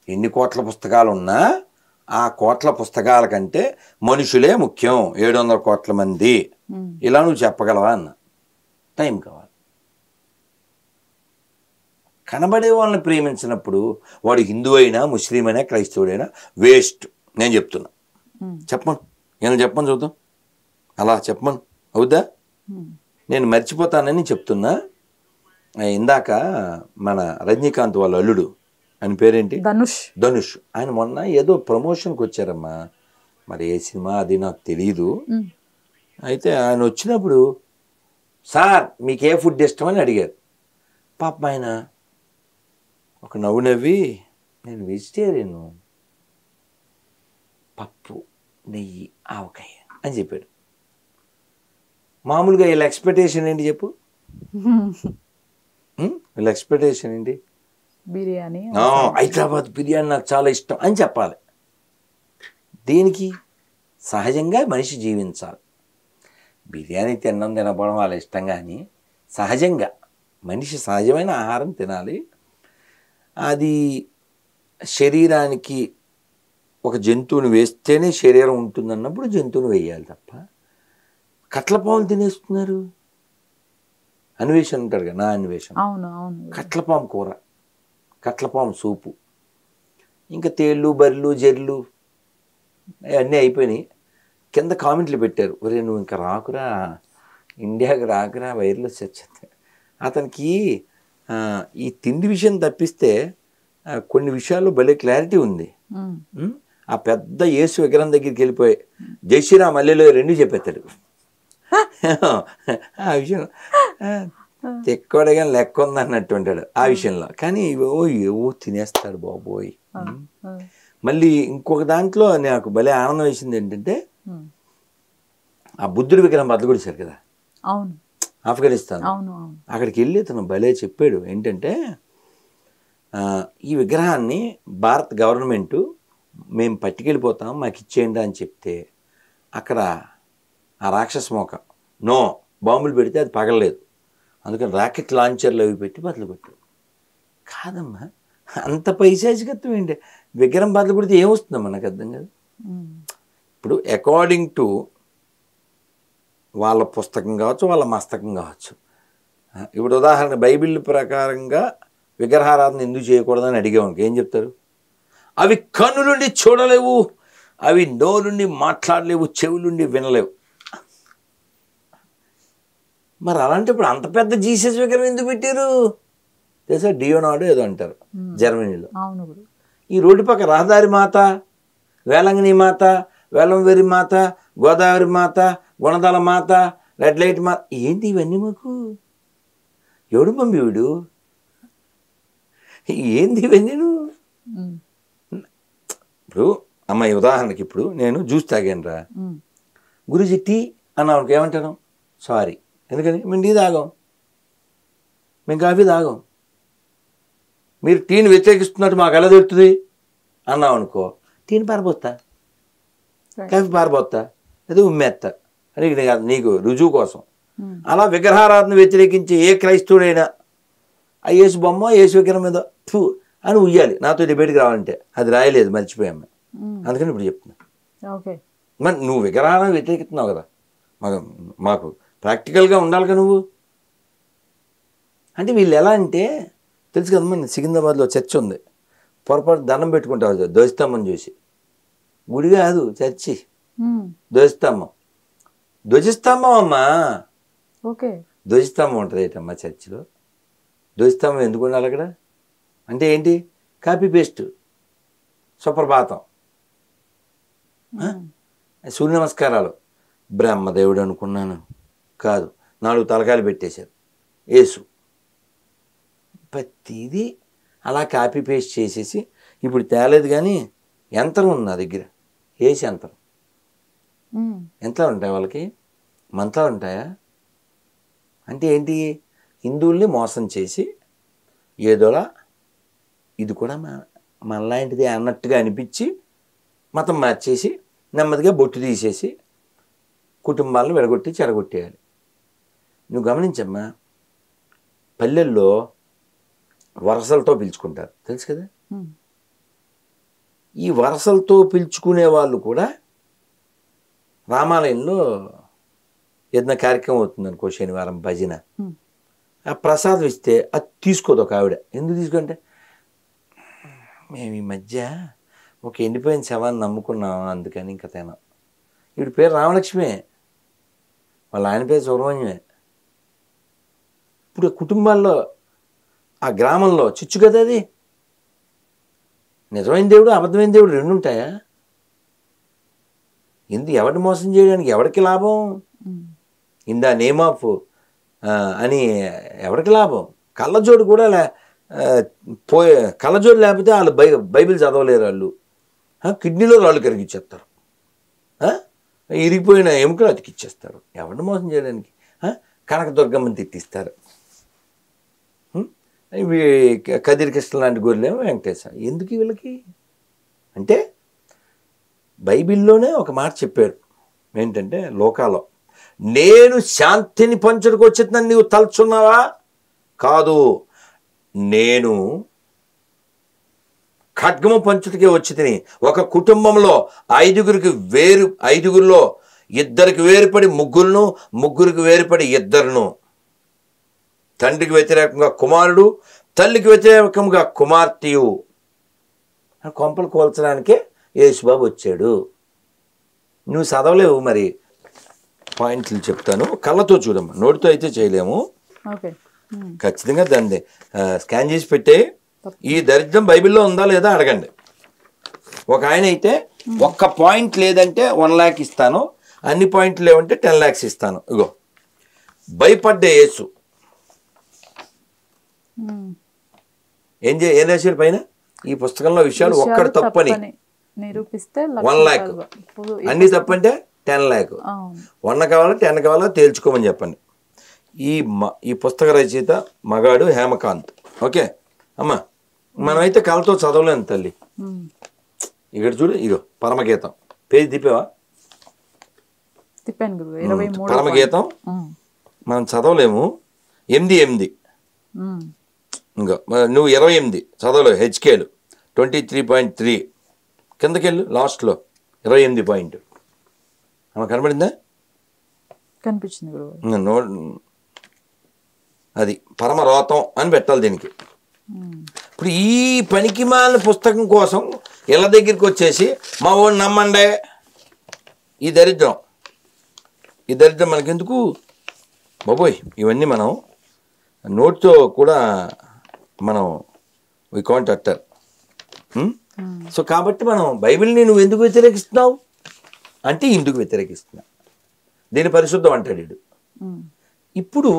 ఎన్ని కోట్ల పుస్తకాలు ఉన్నా ఆ కోట్ల పుస్తకాల కంటే మనుషులే ముఖ్యం, 700 కోట్ల మంది. ఇలా నువ్వు చెప్పగలవా అన్న. టైం కావాలి. కనబడే వాళ్ళని ప్రేమించినప్పుడు వాడు హిందూ అయినా ముస్లిం అయినా క్రైస్తవుడైనా వేస్ట్. నేను చెప్తున్నా. చెప్పను, నేను చెప్పను, చూద్దాం. అలా చెప్పను, అవుద్దా? నేను మర్చిపోతానని చెప్తున్నా. ఇందాక మన రజనీకాంత్ వాళ్ళ అల్లుడు, ఆయన పేరేంటి? ధనుష్. ఆయన మొన్న ఏదో ప్రమోషన్కి వచ్చారమ్మా, మరి ఏ సినిమా అది నాకు తెలీదు. అయితే ఆయన వచ్చినప్పుడు, సార్ మీకు ఏ ఫుడ్ ఇష్టమని అడిగారు. పాపం ఆయన ఒక నవ్వు నవ్వి, నేను వెజిటేరియను, పప్పు, నెయ్యి, ఆవకాయ అని చెప్పాడు. మామూలుగా వీళ్ళ ఎక్స్పెక్టేషన్ ఏంటి చెప్పు? వీళ్ళ ఎక్స్పెక్టేషన్ ఏంటి? బిర్యానీ, హైదరాబాద్ బిర్యానీ నాకు చాలా ఇష్టం అని చెప్పాలి. దేనికి? సహజంగా మనిషి జీవించాలి. బిర్యానీ తినకపోవడం వాళ్ళ ఇష్టం, కానీ సహజంగా మనిషి సహజమైన ఆహారం తినాలి. అది శరీరానికి ఒక జంతువుని వేస్తేనే శరీరం ఉంటుందన్నప్పుడు జంతువుని వేయాలి తప్ప. కట్లపాములు తినేస్తున్నారు. అన్వేషణ ఉంటారు కదా, నా అన్వేషణ, కట్లపాము కూర, కట్లపాము సూపు, ఇంకా తేళ్ళు, బర్రెలు, జెర్లు అన్నీ అయిపోయినాయి. కింద కామెంట్లు పెట్టారు, ఒరే నువ్వు ఇంకా రాకురా, ఇండియాకి రాకురా, వైర్లెస్ వచ్చేది. అతనికి ఈ తిండి విషయం తప్పిస్తే కొన్ని విషయాల్లో భలే క్లారిటీ ఉంది. ఆ పెద్ద యేసు విగ్రహం దగ్గరికి వెళ్ళిపోయి జై శ్రీరామ్ అల్లెలో 2 చెప్పేస్తాడు. ఆ విషయం తెక్కడగా లెక్క ఉంది అన్నట్టు ఉంటాడు ఆ విషయంలో. కానీ ఏవో తినేస్తాడు బాబోయ్. మళ్ళీ ఇంకొక దాంట్లో నాకు భలే ఆనందం వేసింది ఏంటంటే, ఆ బుద్ధుడి విగ్రహం బద్దకొడిచారు కదా ఆఫ్ఘనిస్తాన్. అక్కడికి వెళ్ళి తను భలే చెప్పాడు ఏంటంటే, ఈ విగ్రహాన్ని భారత్ గవర్నమెంటు మేము పట్టుకెళ్ళిపోతాం, మాకు ఇచ్చేయండి అని చెప్తే అక్కడ ఆ రాక్షస మోక నో, బాంబులు పెడితే అది పగలలేదు, అందుకని రాకెట్ లాంచర్లు అవి పెట్టి బదులు పెట్టారు. కాదమ్మా, అంత పైశాచికత్వం ఏంటి? విగ్రహం బదులు పెడితే ఏమొస్తుందమ్మా? నాకు అర్థం కాదు. ఇప్పుడు అకార్డింగ్ టు వాళ్ళ పుస్తకం కావచ్చు, వాళ్ళ మస్తకం కావచ్చు. ఇప్పుడు ఉదాహరణ బైబిల్ ప్రకారంగా విగ్రహారాధన ఎందుకు చేయకూడదని అడిగేవానికి ఏం చెప్తారు? అవి కన్నులుండి చూడలేవు, అవి నోరుండి మాట్లాడలేవు, చెవులుండి వినలేవు. మరి అలాంటప్పుడు అంత పెద్ద జీసస్ విగ్రహం ఎందుకు పెట్టారు తెలుసా? డియోనాడో ఏదో అంటారు జర్మనీలో. ఈ రోడ్డు పక్క రహదారి మాత, వేలంగిని మాత, వేలంవేరి మాత, గోదావరి మాత, గుణదల మాత, రెడ్ లైట్ మాత, ఏంటి ఇవన్నీ మాకు? ఎవడు పంపి వీడు? ఏంది ఇవన్నీ? ఇప్పుడు అమ్మాయి ఉదాహరణకి ఇప్పుడు నేను జ్యూస్ తాగాను రా, గురుజీ టీ అన్నాను, ఏమంటాను? సారీ. ఎందుకని? మేము టీ తాగాం, మేము కాఫీ తాగాం, మీరు టీని వ్యతిరేకిస్తున్నట్టు మాకు ఎలా తెలుస్తుంది అన్నాం అనుకో, టీని పారబోస్తా, కాఫీ పారబోస్తా, అదే ఉమ్మేస్తా అని నీకు రుజువు కోసం. అలా విగ్రహారాధన వ్యతిరేకించే ఏ క్రైస్తవుడైనా ఆ యేసు బొమ్మ, యేసు విగ్రహం మీద ఫు అని ఉయ్యాలి నాతో డిబేట్కి రావాలంటే. అది రాయలేదు, మర్చిపోయాము. అందుకని ఇప్పుడు చెప్తున్నా. మరి నువ్వు విగ్రహాలను వ్యతిరేకిస్తున్నావు కదా, మాకు ప్రాక్టికల్గా ఉండాలిగా నువ్వు. అంటే వీళ్ళు ఎలా అంటే తెలుసు కదమ్మా, సికింద్రాబాద్లో చర్చ్ ఉంది, పొరపాటు దండం పెట్టుకుంటావు ధ్వజస్తంభం చూసి. గుడి కాదు, చర్చి, ధ్వజస్తంభం. ధ్వజస్తంభం అమ్మా, ధ్వజస్తంభం ఉంటుంది ఏంటమ్మా చర్చిలో? ధ్వజస్తంభం ఎందుకు ఉండాలి అక్కడ? అంటే ఏంటి? కాపీ పేస్ట్, సుప్రభాతం, సూర్య నమస్కారాలు. బ్రహ్మదేవుడు అనుకున్నాను, కాదు, 4 తలకాయలు పెట్టేశారు యేసు. ప్రతిదీ అలా కాపీ పేస్ట్ చేసేసి ఇప్పుడు తేలేదు. కానీ యంత్రం ఉంది నా దగ్గర, ఏసి యంత్రం. ఎంతలో ఉంటాయి వాళ్ళకి? మంత్రాలు ఉంటాయా? అంటే ఏంటి? హిందువుల్ని మోసం చేసి ఏదోలా ఇది కూడా మనలాంటిది అన్నట్టుగా అనిపించి మతం మార్చేసి నెమ్మదిగా బొట్టు తీసేసి కుటుంబాలను విడగొట్టి చెడగొట్టేయాలి. నువ్వు గమనించమ్మా, పల్లెల్లో వరసలతో పిలుచుకుంటారు, తెలుసు కదా? ఈ వరసలతో పిలుచుకునే వాళ్ళు కూడా రామాలయంలో ఏదైనా కార్యక్రమం అవుతుంది అనుకో, శనివారం భజన, ఆ ప్రసాదం ఇస్తే అది తీసుకోదు ఒక ఆవిడ. ఎందుకు తీసుకుంటే, మేము ఈ మధ్య ఒక ఎండిపోయిన శవాన్ని నమ్ముకున్నాం, అందుకని ఇంకా తినాం. వీడి పేరు రామలక్ష్మే, వాళ్ళ ఆయన పేరు సుబ్రహ్మణ్యమే. ఇప్పుడు కుటుంబాల్లో ఆ గ్రామంలో చిచ్చు కదా అది. నిజమైన దేవుడు, అబద్ధమైన దేవుడు రెండు ఉంటాయా? ఎవరిని మోసం చేయడానికి ఎవరికి లాభం? ఇన్ ద నేమ్ ఆఫ్ అని ఎవరికి లాభం? కళ్ళజోడు కూడా కళ్ళజోడు లేకపోతే వాళ్ళు బైబిల్ చదవలేరు. వాళ్ళు కిడ్నీలో రాళ్ళు కరిగిచ్చేస్తారు, ఇరిగిపోయిన ఎముకలు అతికిచ్చేస్తారు. ఎవరిని మోసం చేయడానికి? కనకదుర్గమ్మని తిట్టిస్తారు. ఇవి కదిరి కృష్ణ లాంటి గొర్రెలేమో వెంకటేశ్వర. ఎందుకు వీళ్ళకి అంటే బైబిల్లోనే ఒక మాట చెప్పారు ఏంటంటే, లోకాలో నేను శాంతిని పంచుటకు వచ్చేదని నీవు తలుచున్నావా? కాదు, నేను ఖడ్గము పంచుటకే వచ్చి తిని. ఒక కుటుంబంలో ఐదుగురిలో ఇద్దరికి వేరుపడి ముగ్గురును, ముగ్గురికి వేరుపడి ఇద్దరును. తండ్రికి వ్యతిరేకంగా కుమారుడు, తల్లికి వ్యతిరేకంగా కుమార్తెయు. కొంపలు కోల్చడానికే యేసుబాబు వచ్చాడు. నువ్వు చదవలేవు. మరి పాయింట్లు చెప్తాను, కళ్ళతో చూడమ్మా, నోటితో అయితే చేయలేము. ఖచ్చితంగా దాన్ని స్కాన్ చేసి పెట్టే. ఈ దరిద్రం బైబిల్లో ఉందా లేదా అడగండి. ఒక ఆయన అయితే ఒక్క పాయింట్ లేదంటే 1 lakh ఇస్తాను, అన్ని పాయింట్లు లేవంటే 10 lakhs ఇస్తాను. ఇగో, భయపడ్డే యేసు ఏం రాశాడు పైన? ఈ పుస్తకంలో విషయాలు ఒక్కడు తప్పని నిరూపిస్తే 1 lakh, అన్ని తప్పంటే 10 lakh. 1 కావాలా 10 కావాలా తేల్చుకోమని చెప్పండి. ఈ పుస్తక రచయిత మగాడు హేమకాంత్. ఓకే అమ్మా, మనమైతే కళ్ళతో చదవలేము తల్లి. ఇక్కడ చూడు, ఇగో పరమగీతం పేజ్ తిప్పావా? తిప్పాను గురువు 23 పరమగీతం మనం చదవలేము. 8 ఇంకా నువ్వు 28 చదవలేవు. హెచ్కేలు 23.3 కిందకెళ్ళు లాస్ట్లో 28 పాయింట్ ఆమె కనబడిందా? కనిపించింది గురువు. నో, అది పరమరోతం అని పెట్టాలి దీనికి. ఇప్పుడు ఈ పనికిమాలిన పుస్తకం కోసం ఇళ్ళ దగ్గరికి వచ్చేసి మా వాడిని నమ్మండే, ఈ దరిద్రం మనకెందుకు బాబోయ్? ఇవన్నీ మనం నోట్తో కూడా మనం వి కాంట్ అట్టర్. సో కాబట్టి మనం బైబిల్ని నువ్వు ఎందుకు వ్యతిరేకిస్తున్నావు అంటే ఇందుకు వ్యతిరేకిస్తున్నా, దీని పరిశుద్ధం అంటాడు వీడు. ఇప్పుడు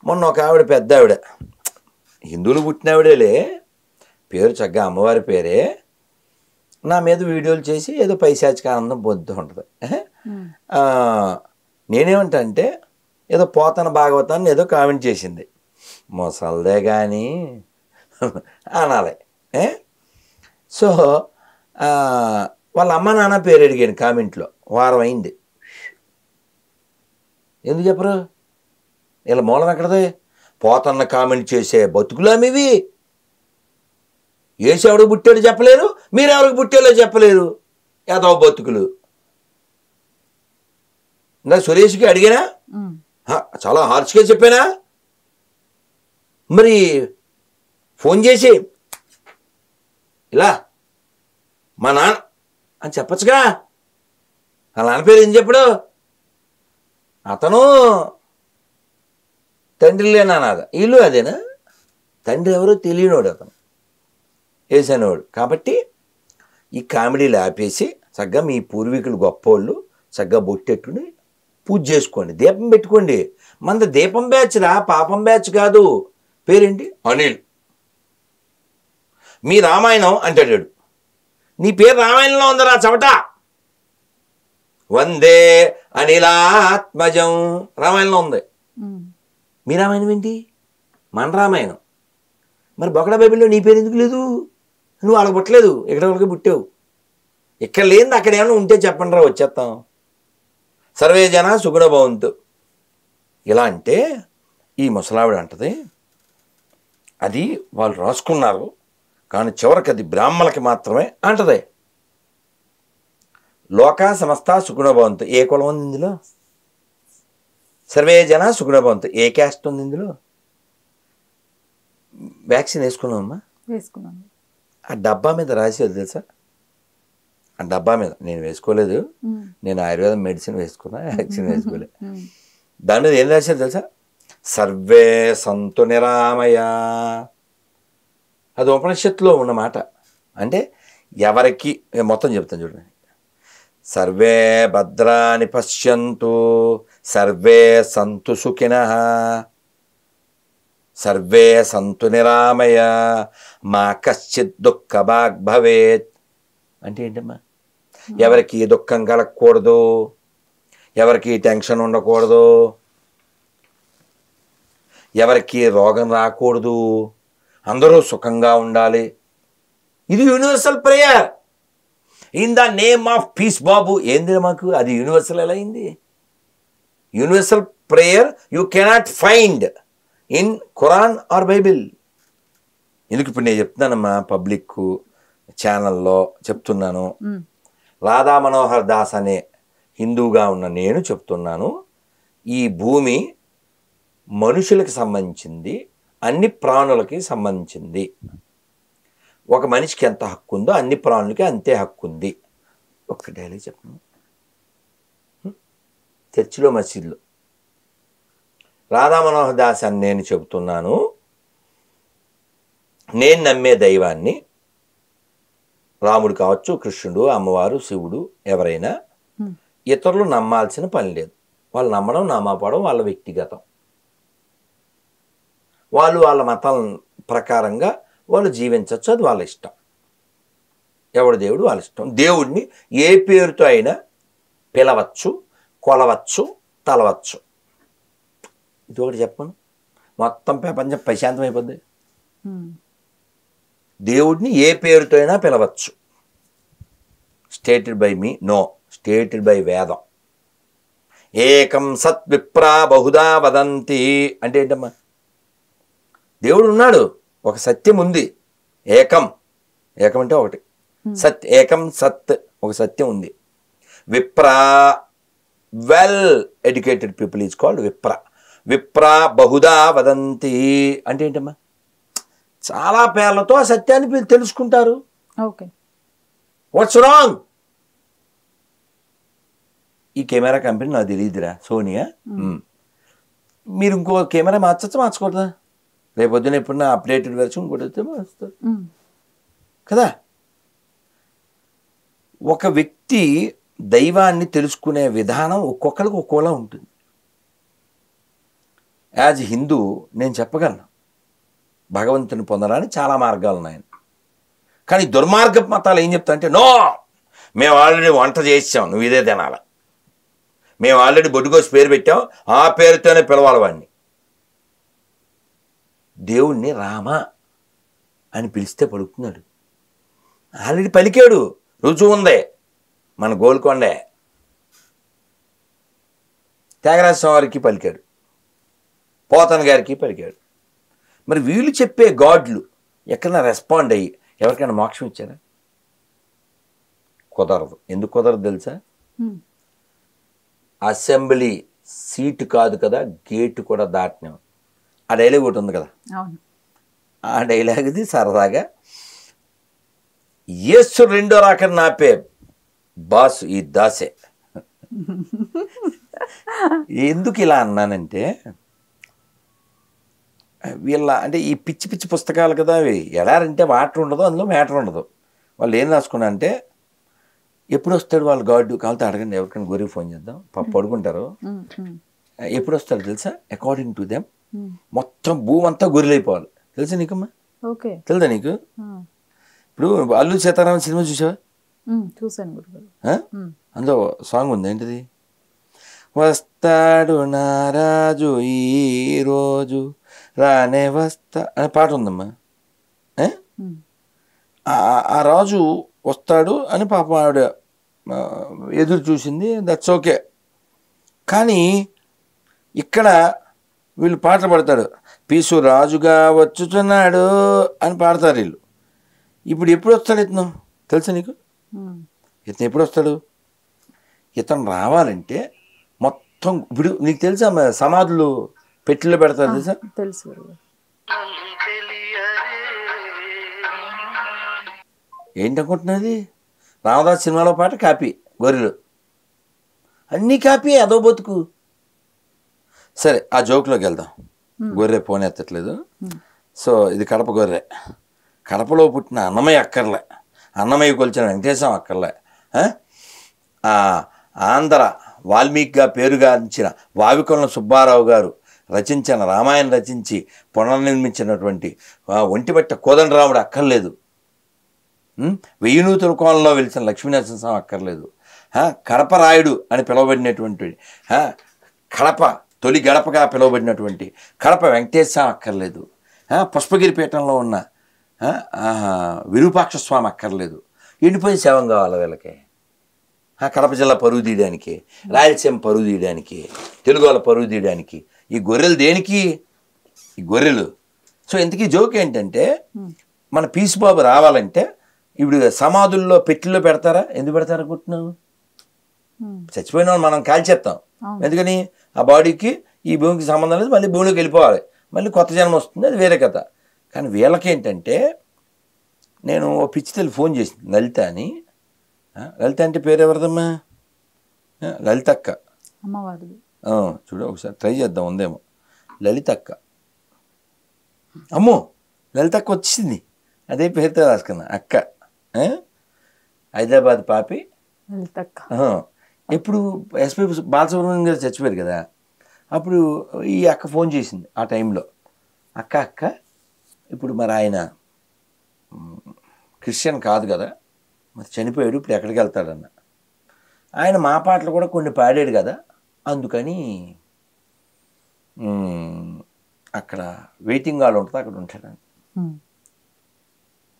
మొన్న ఒక ఆవిడ, పెద్ద ఆవిడ, హిందువులు పుట్టిన ఆవిడేలే, పేరు చక్కగా అమ్మవారి పేరే, నా మీద వీడియోలు చేసి ఏదో పైశాచిక ఆనందం పొందుతూ ఉంటుంది. నేనేమంటా అంటే ఏదో పోతన భాగవతాన్ని ఏదో కామెంట్ చేసింది, మొసల్దే కానీ అనాలి. సో వాళ్ళ అమ్మ నాన్న పేరు అడిగాను కామెంట్లో, వారం అయింది. ఎందుకు చెప్పరు? ఇలా మూలం ఎక్కడదే? పోతన్న కామెంట్ చేసే బతుకులామివి. ఏసి ఎవడికి పుట్టాడో చెప్పలేరు, మీరు ఎవరికి పుట్టాలో చెప్పలేరు. ఏదో బతుకులు. నా సురేష్కి అడిగానా, చాలా హార్ష్గా చెప్పానా? మరి ఫోన్ చేసి ఇలా మా నాన్న అని చెప్పచ్చుగా. ఆ నాన్న పేరు ఏం చెప్పడు? అతను తండ్రి లేనా నాద, వీళ్ళు అదేనా? తండ్రి ఎవరో తెలియనోడు అతను, వేసానోడు. కాబట్టి ఈ కామెడీలు ఆపేసి చక్కగా మీ పూర్వీకులు గొప్పోళ్ళు చక్కగా బొట్టెట్టుకుని పూజ చేసుకోండి, దీపం పెట్టుకోండి. మన దీపం బ్యాచ్ రా, పాపం బ్యాచ్ కాదు. పేరేంటి? అనిల్. మీ రామాయణం అంటాడు, నీ పేరు రామాయణంలో ఉందరా చవట. వందే అనిలాత్మజం రామాయణంలో ఉంది. మీ రామాయణం ఏంటి? మన రామాయణం. మరి బొకడా బైబిల్లో నీ పేరు ఎందుకు లేదు? నువ్వు వాళ్ళకి పుట్టలేదు, ఇక్కడ వాళ్ళకి పుట్టావు. ఇక్కడ లేనిది అక్కడ ఏమైనా ఉంటే చెప్పండి రా, వచ్చేస్తాం. సర్వే జన సుగుణ భవంతు. ఇలా అంటే ఈ ముసలావిడ అంటది, అది వాళ్ళు రాసుకున్నారు కానీ చివరికి అది బ్రాహ్మణులకి మాత్రమే అంటది. లోకా సమస్త సుగుణ భవంతు. ఏ కులం ఉంది ఇందులో? సర్వే జన సుగుణ భవంతు. ఏ క్యాస్ట్ ఉంది ఇందులో? వ్యాక్సిన్ వేసుకున్నామమ్మా? వేసుకున్నాను. ఆ డబ్బా మీద రాసేది తెలుసా? ఆ డబ్బా మీద, నేను వేసుకోలేదు, నేను ఆయుర్వేదం మెడిసిన్ వేసుకున్నా, వ్యాక్సిన్ వేసుకోలేదు. దాని మీద ఏం రాశారు తెలుసా? సర్వే సంతు నిరామయ. అది ఉపనిషత్తులో ఉన్నమాట. అంటే ఎవరికి, మొత్తం చెప్తాను చూడండి. సర్వే భద్రాని పశ్యంతు, సర్వే సంతు సుఖినః, సర్వే సంతు నిరామయ, మా కశ్చిత్ దుఃఖ భాగ్ భవేత్. అంటే ఏంటమ్మా? ఎవరికి దుఃఖం కలగకూడదు, ఎవరికి టెన్షన్ ఉండకూడదు, ఎవరికి రోగం రాకూడదు, అందరూ సుఖంగా ఉండాలి. ఇది universal prayer in the name of peace. బాబు ఏంది మాకు అది యూనివర్సల్ ఎలా అయింది? Universal prayer you cannot find in Quran or Bible. ఎందుకు ఇప్పుడు నేను చెప్తున్నానమ్మా, పబ్లిక్ ఛానల్లో చెప్తున్నాను. రాధా మనోహర్ దాస్ అనే హిందూగా ఉన్న నేను చెప్తున్నాను, ఈ భూమి మనుషులకు సంబంధించింది, అన్ని ప్రాణులకి సంబంధించింది. ఒక మనిషికి ఎంత హక్కు ఉందో అన్ని ప్రాణులకి అంతే హక్కు ఉంది. ఒక్క డైలాగ్ చెప్పను, చర్చిలో మసీదులో. రాధా మనోహర్ దాస్ అని నేను చెబుతున్నాను, నేను నమ్మే దైవాన్ని, రాముడు కావచ్చు, కృష్ణుడు, అమ్మవారు, శివుడు, ఎవరైనా, ఇతరులు నమ్మాల్సిన పని లేదు. వాళ్ళు నమ్మడం నమ్మకపోవడం వాళ్ళ వ్యక్తిగతం. వాళ్ళు వాళ్ళ మతం ప్రకారంగా వాళ్ళు జీవించవచ్చు, అది వాళ్ళ ఇష్టం. ఎవడు దేవుడు వాళ్ళ ఇష్టం. దేవుడిని ఏ పేరుతో అయినా పిలవచ్చు, కొలవచ్చు, తలవచ్చు. ఇది ఒకటి చెప్పను, మొత్తం ప్రపంచం ప్రశాంతం అయిపోద్ది. దేవుడిని ఏ పేరుతో అయినా పిలవచ్చు. Stated by me? No, stated by వేదం. ఏకం సత్ విప్రా బహుదా వదంతి అంటే ఏంటమ్మా? దేవుడు ఉన్నాడు, ఒక సత్యం ఉంది. ఏకం, ఏకం అంటే ఒకటి. సత్, ఏకం సత్, ఒక సత్యం ఉంది. విప్రా, well educated people is called విప్ర. విప్రా బహుదా వదంతి అంటే ఏంటమ్మా? చాలా పేర్లతో ఆ సత్యాన్ని తెలుసుకుంటారు. ఓకే. What's wrong? ఈ కెమెరా కంపెనీ నాకు తెలియదురా సోనియా, మీరు ఇంకో కెమెరా మార్చకూడదా? రేపొద్దున ఎప్పుడన్నా అప్డేటెడ్ వెర్షన్ ఇంకోటి వస్తే వస్తారు కదా. ఒక వ్యక్తి దైవాన్ని తెలుసుకునే విధానం ఒక్కొక్కరికి ఒక్కోలా ఉంటుంది. యాజ్ హిందూ నేను చెప్పగలను భగవంతుని పొందడానికి చాలా మార్గాలు ఉన్నాయని. కానీ దుర్మార్గపు మతాలు ఏం చెప్తా అంటే, నో, మేము ఆల్రెడీ వంట చేసాం, నువ్వు ఇదే తినాలి. మేము ఆల్రెడీ బొడ్డుకోసి పేరు పెట్టాం, ఆ పేరుతోనే పిలవాలి వాడిని. దేవుణ్ణి రామ అని పిలిస్తే పలుకుతున్నాడు. ఆల్రెడీ పలికాడు, రుజువు ఉంది. మన గోల్కొండే త్యాగరాజ స్వామికి పలికాడు, పోతన గారికి పలికాడు. మరి వీళ్ళు చెప్పే గాడ్లు ఎక్కడైనా రెస్పాండ్ అయ్యి ఎవరికైనా మోక్షం ఇచ్చారా? కుదరదు. ఎందుకు కుదరదు తెలుసా? అసెంబ్లీ సీటు కాదు కదా, గేటు కూడా దాటినాం. ఆ డైలాగ్ ఒకటి ఉంది కదా, ఆ డైలాగ్ది సరదాగా యేసు రెండో రాకని నాపే బాసు ఈ దాసే. ఎందుకు ఇలా అన్నానంటే, వీళ్ళ అంటే ఈ పిచ్చి పిచ్చి పుస్తకాలు కదా అవి. ఎడారంటే వాటర్ ఉండదు, అందులో మ్యాటర్ ఉండదు. వాళ్ళు ఏం రాసుకున్నా అంటే, ఎప్పుడు వస్తాడు వాళ్ళ గాడు కావాలంటే అడగండి, ఎవరికైనా గొర్రె ఫోన్ చేద్దాం, పడుకుంటారు. ఎప్పుడు వస్తాడు తెలుసా? అకార్డింగ్ టు దెమ్ మొత్తం భూమి అంతా గొర్రెలైపోవాలి. తెలుసా నీకమ్మా? తెలుసా నీకు? ఇప్పుడు అల్లు సీతారామన్ సినిమా చూసావా? చూసాను. అందులో సాంగ్ ఉంది, ఏంటిది? వస్తాడు నారాజు ఈరోజు రానే వస్తా అనే పాట ఉందమ్మా. ఆ రాజు వస్తాడు అని పాపం ఆవిడ ఎదురు చూసింది, దట్స్ ఓకే. కానీ ఇక్కడ వీళ్ళు పాటలు పాడతాడు, పీసు రాజుగా వచ్చుతున్నాడు అని పాడతారు వీళ్ళు. ఇప్పుడు ఎప్పుడు వస్తాడు ఇతను తెలుసా నీకు? ఇతను ఎప్పుడు వస్తాడు? ఇతను రావాలంటే మొత్తం ఇప్పుడు నీకు తెలుసా సమాధులు పెట్టిలో పెడతారు తెలుసా? తెలుసు. ఏంటనుకుంటున్నది? రామదాస్ సినిమాలో పాట కాపీ, గొర్రెలు అన్నీ కాపీ, అదో బతుకు. సరే ఆ జోక్లోకి వెళ్దాం. గొర్రె ఫోన్ ఎత్తట్లేదు. సో ఇది కడప గొర్రె. కడపలో పుట్టిన అన్నమయ్య అక్కర్లే, అన్నమయ్య కొలిచిన వెంకటేశం అక్కర్లే. ఆంధ్ర వాల్మీకిగా పేరుగాంచిన వావికొండ సుబ్బారావు గారు రచించిన రామాయణం రచించి పునర్నిర్మించినటువంటి ఒంటిపట్ట కోదండరాముడు అక్కర్లేదు. వెయ్యినూతుల కోణంలో వెలిసిన లక్ష్మీనరసింహస్వామి అక్కర్లేదు. కడప రాయుడు అని పిలువబడినటువంటి కడప తొలి గడపగా పిలువబడినటువంటి కడప వెంకటేశ్వర అక్కర్లేదు. పుష్పగిరి పీఠంలో ఉన్న విరూపాక్ష స్వామి అక్కర్లేదు. ఎండిపోయిన శవం కావాలి వీళ్ళకి. కడప జిల్లా పరువు తీయడానికి, రాయలసీమ పరువు తీయడానికి, తెలుగు వాళ్ళ పరువు తీయడానికి ఈ గొర్రెలు దేనికి? ఈ గొర్రెలు. సో ఇంతకీ జోక్ ఏంటంటే, మన పీసు బాబు రావాలంటే ఇప్పుడు సమాధుల్లో పెట్టిలో పెడతారా? ఎందుకు పెడతారా అనుకుంటున్నావు? చచ్చిపోయిన వాళ్ళు మనం కాల్చేస్తాం. ఎందుకని? ఆ బాడీకి ఈ భూమికి సంబంధం లేదు, మళ్ళీ భూమిలోకి వెళ్ళిపోవాలి, మళ్ళీ కొత్త జన్మ వస్తుంది, అది వేరే కథ. కానీ వీళ్ళకేంటంటే, నేను ఓ పిచ్చితల్లి ఫోన్ చేసింది, లలిత అని. లలిత అంటే పేరు ఎవరిదమ్మా? లలితక్క. అమ్మవారిది. చూడు ఒకసారి ట్రై చేద్దాం, ఉందేమో. లలితక్క. అమ్మో లలితక్క వచ్చింది, అదే పేరుతో రాసుకున్నా అక్క. హైదరాబాద్ పాపి లలితక్క. ఎప్పుడు ఎస్పీ బాలసుబ్రహ్మణ్యం గారు చచ్చిపోయారు కదా, అప్పుడు ఈ అక్క ఫోన్ చేసింది ఆ టైంలో. అక్క ఇప్పుడు మరి ఆయన క్రిస్టియన్ కాదు కదా, మరి చనిపోయాడు, ఇప్పుడు ఎక్కడికి వెళ్తాడన్న. ఆయన మా పాటలు కూడా కొన్ని పాడాడు కదా, అందుకని అక్కడ వెయిటింగ్ హాల్ ఉంటుంది, అక్కడ ఉంటాడని.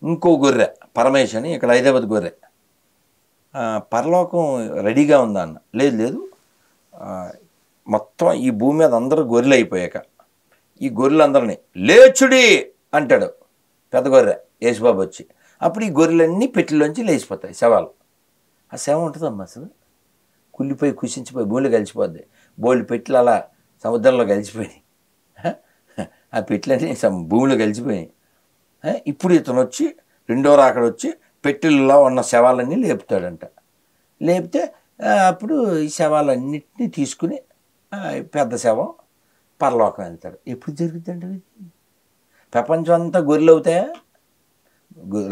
ఇంకో గొర్రె పరమేశ్ అని, ఇక్కడ హైదరాబాద్ గొర్రె, పరలోకం రెడీగా ఉందా అన్న. లేదు లేదు, ఆ, మొత్తం ఈ భూమి మీద అందరూ గొర్రెలు అయిపోయాక ఈ గొర్రెలందరినీ లేచుడి అంటాడు పెద్ద గొర్రె యేసుబాబు వచ్చి. అప్పుడు ఈ గొర్రెలన్నీ పెట్టెల్లోంచి లేచిపోతాయి శవాలు. ఆ శవం ఉంటుందమ్మా అసలు కుళ్ళిపోయి కుషించిపోయి భూమిలో కలిసిపోద్ది. బోల్డ్ పెట్టెలు అలా సముద్రంలో కలిసిపోయినాయి. ఆ పెట్టెలన్నీ భూమిలో కలిసిపోయినాయి. ఇప్పుడు ఇతను వచ్చి రెండో రాకడ వచ్చి పెట్టెల్లో ఉన్న శవాలన్నీ లేపుతాడంట. లేపితే అప్పుడు ఈ శవాలన్నింటినీ తీసుకుని పెద్ద శవం పరలోకం వెళ్తాడు. ఎప్పుడు జరుగుతుందండి ఇది? ప్రపంచం అంతా గొర్రెలు అవుతాయా?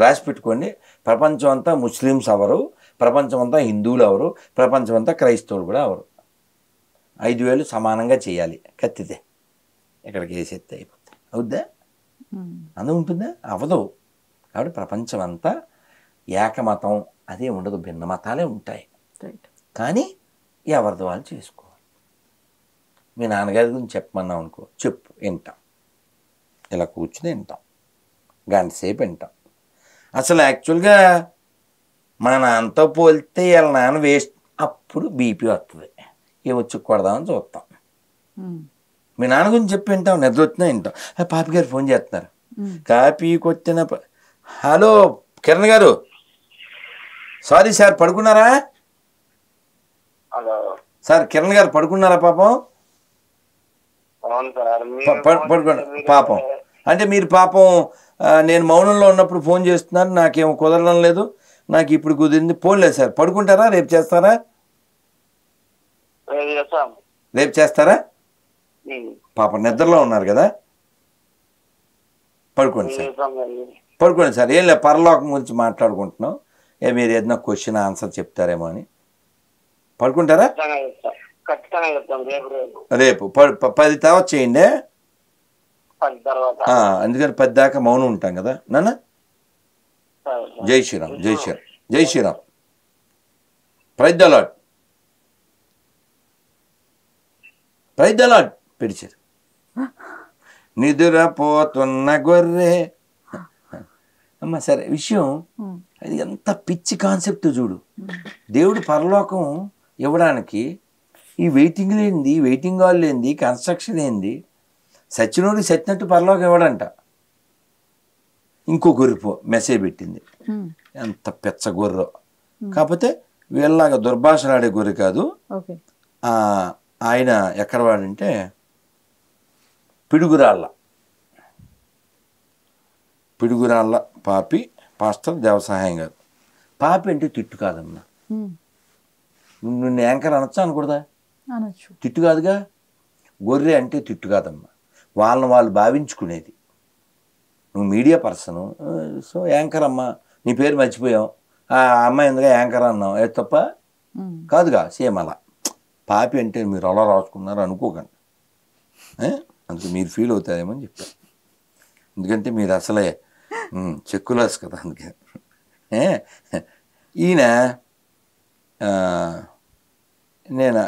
రాసి పెట్టుకోండి. ప్రపంచం అంతా ముస్లిమ్స్ అవరు, ప్రపంచం అంతా హిందువులు అవరు, ప్రపంచం అంతా క్రైస్తవులు కూడా అవరు. 5,000 సమానంగా చేయాలి కత్తితే, ఇక్కడికి వేసేస్తే అయిపోతుంది. అవుద్దా? అందం ఉంటుందా? అవ్వదు. కాబట్టి ప్రపంచం అంతా ఏకమతం అదే ఉండదు, భిన్న మతాలే ఉంటాయి. కానీ ఎవరిది వాళ్ళు చేసుకోవాలి. మీ నాన్నగారి గురించి చెప్పమన్నాం అనుకో, చెప్పు, వింటాం. ఇలా కూర్చుని వింటాం, గంట సేపు వింటాం. అసలు యాక్చువల్గా మా నాన్నతో పోలితే వీళ్ళ నాన్న వేస్ట్. అప్పుడు బీపీ వస్తుంది, ఏమొచ్చి కొడదామని చూస్తాం. మీ నాన్న గురించి చెప్పి వింటాం, నిద్ర వచ్చినా వింటాం. పాపి గారు ఫోన్ చేస్తున్నారు, కాపీ కొట్టిన హలో కిరణ్ గారు, సారీ సార్, పడుకున్నారా? సార్ కిరణ్ గారు పడుకున్నారా? పాపం పడుకోండి పాపం. అంటే మీరు పాపం నేను మౌనంలో ఉన్నప్పుడు ఫోన్ చేస్తున్నారు, నాకేమో కుదరడం లేదు, నాకు ఇప్పుడు కుదిరింది. పోన్లేదు సార్, పడుకుంటారా? రేపు చేస్తారా? రేపు చేస్తారా? పాపం నిద్రలో ఉన్నారు కదా, పడుకోండి సార్, పడుకోండి సార్. ఏం లేదు, పరలోకం గురించి మాట్లాడుకుంటున్నాం. మీరు ఏదైనా క్వశ్చన్ ఆన్సర్ చెప్తారేమో అని. పడుకుంటారా? రేపు 10 తర్వాత చేయండి. అందుకని 10 దాకా మౌనం ఉంటాం కదా నాన్న. జై శ్రీరామ్, జై శ్రీరామ్, జై Shriram. Praise the lord, praise the lord. పిలిచారు నిద్రపోతున్న గొర్రె అమ్మ. సరే, విషయం అది ఎంత పిచ్చి కాన్సెప్ట్ చూడు. దేవుడు పరలోకం ఇవ్వడానికి ఈ వెయిటింగ్ లేనిది, వెయిటింగ్ హాల్ లేనిది, కన్స్ట్రక్షన్ ఏంది, సచ్చినోడికి సచ్చినట్టు పరలోకం ఇవ్వడంట. ఇంకో గొర్రె మెసేజ్ పెట్టింది, ఎంత పెచ్చ గొర్రె. కాకపోతే వీళ్ళలాగా దుర్భాషలాడే గొర్రె కాదు. ఆయన ఎక్కడ వాడంటే పిడుగురాళ్ళ పాపి పాస్టర్ దేవసహాయం గారు. పాపి అంటే తిట్టు కాదమ్మా. నువ్వు యాంకర్ అనొచ్చా అనకూడదా? తిట్టు కాదుగా. గొర్రె అంటే తిట్టు కాదమ్మా, వాళ్ళని వాళ్ళు భావించుకునేది. నువ్వు మీడియా పర్సను, సో యాంకర్ అమ్మా, నీ పేరు మర్చిపోయావు, ఆ అమ్మాయి ఎందుగా యాంకర్ అన్నావు, ఏ తప్ప కాదుగా. సేమ్ అలా పాపి అంటే మీరు అలా రాసుకున్నారు అనుకోకండి, అందుకే మీరు ఫీల్ అవుతారేమో అని చెప్పాను. ఎందుకంటే మీరు అసలే చెక్కులాస్ కదా, అందుకే. ఈయన నేను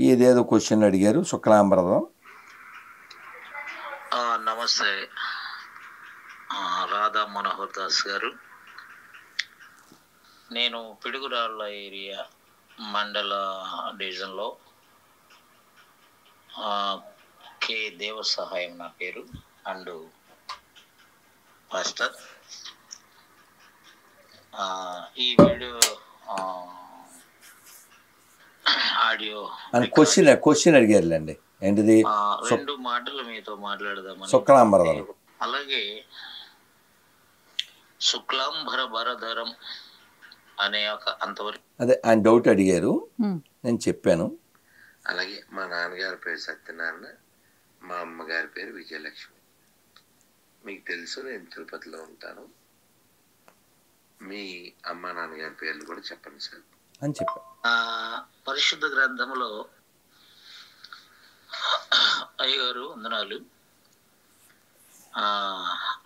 ఏదేదో క్వశ్చన్లు అడిగారు. శుక్లాంబరదం. నమస్తే రాధా మనోహర్ దాస్ గారు. నేను పిడుగురాళ్ళ ఏరియా మండల డివిజన్లో కే దేవసహాయం నా పేరు, అండ్ పాస్టర్. ఈ వీడియో ఆడియో క్వశ్చన్ అడిగారులేండి. ఏంటిది? 2 మాటలు మీతో మాట్లాడదామని. శుక్లాంబరధరం. అలాగే శుక్లాంబరధరం అనే ఒక అంతవరకు అదే ఆయన డౌట్ అడిగారు, నేను చెప్పాను. అలాగే మా నాన్నగారి పేరు సత్యనారాయణ, మా అమ్మగారి పేరు విజయలక్ష్మి. మీకు తెలుసు నేను తిరుపతిలో ఉంటాను. మీ అమ్మ నాన్నగారి పేర్లు కూడా చెప్పండి సార్ అని చెప్పా. పరిశుద్ధ గ్రంథంలో అయ్యగారు వందనాలు.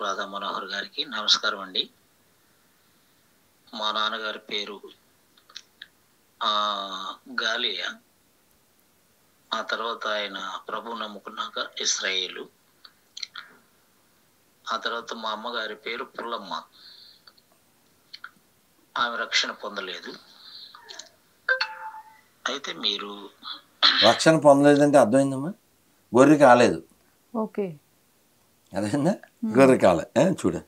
రాధా మనోహర్ గారికి నమస్కారం అండి. మా నాన్నగారి పేరు గాలియా. ఆ తర్వాత ఆయన ప్రభు నమ్ముకున్నాక ఇస్రాయేలు. ఆ తర్వాత మా అమ్మగారి పేరు పుల్లమ్మ. ఆమె రక్షణ పొందలేదు. అయితే మీరు రక్షణ పొందలేదంటే అర్థమైందమ్మా, గొర్రె కాలేదు. ఓకే. అదేందా, గొర్రె కాలే. చూడు,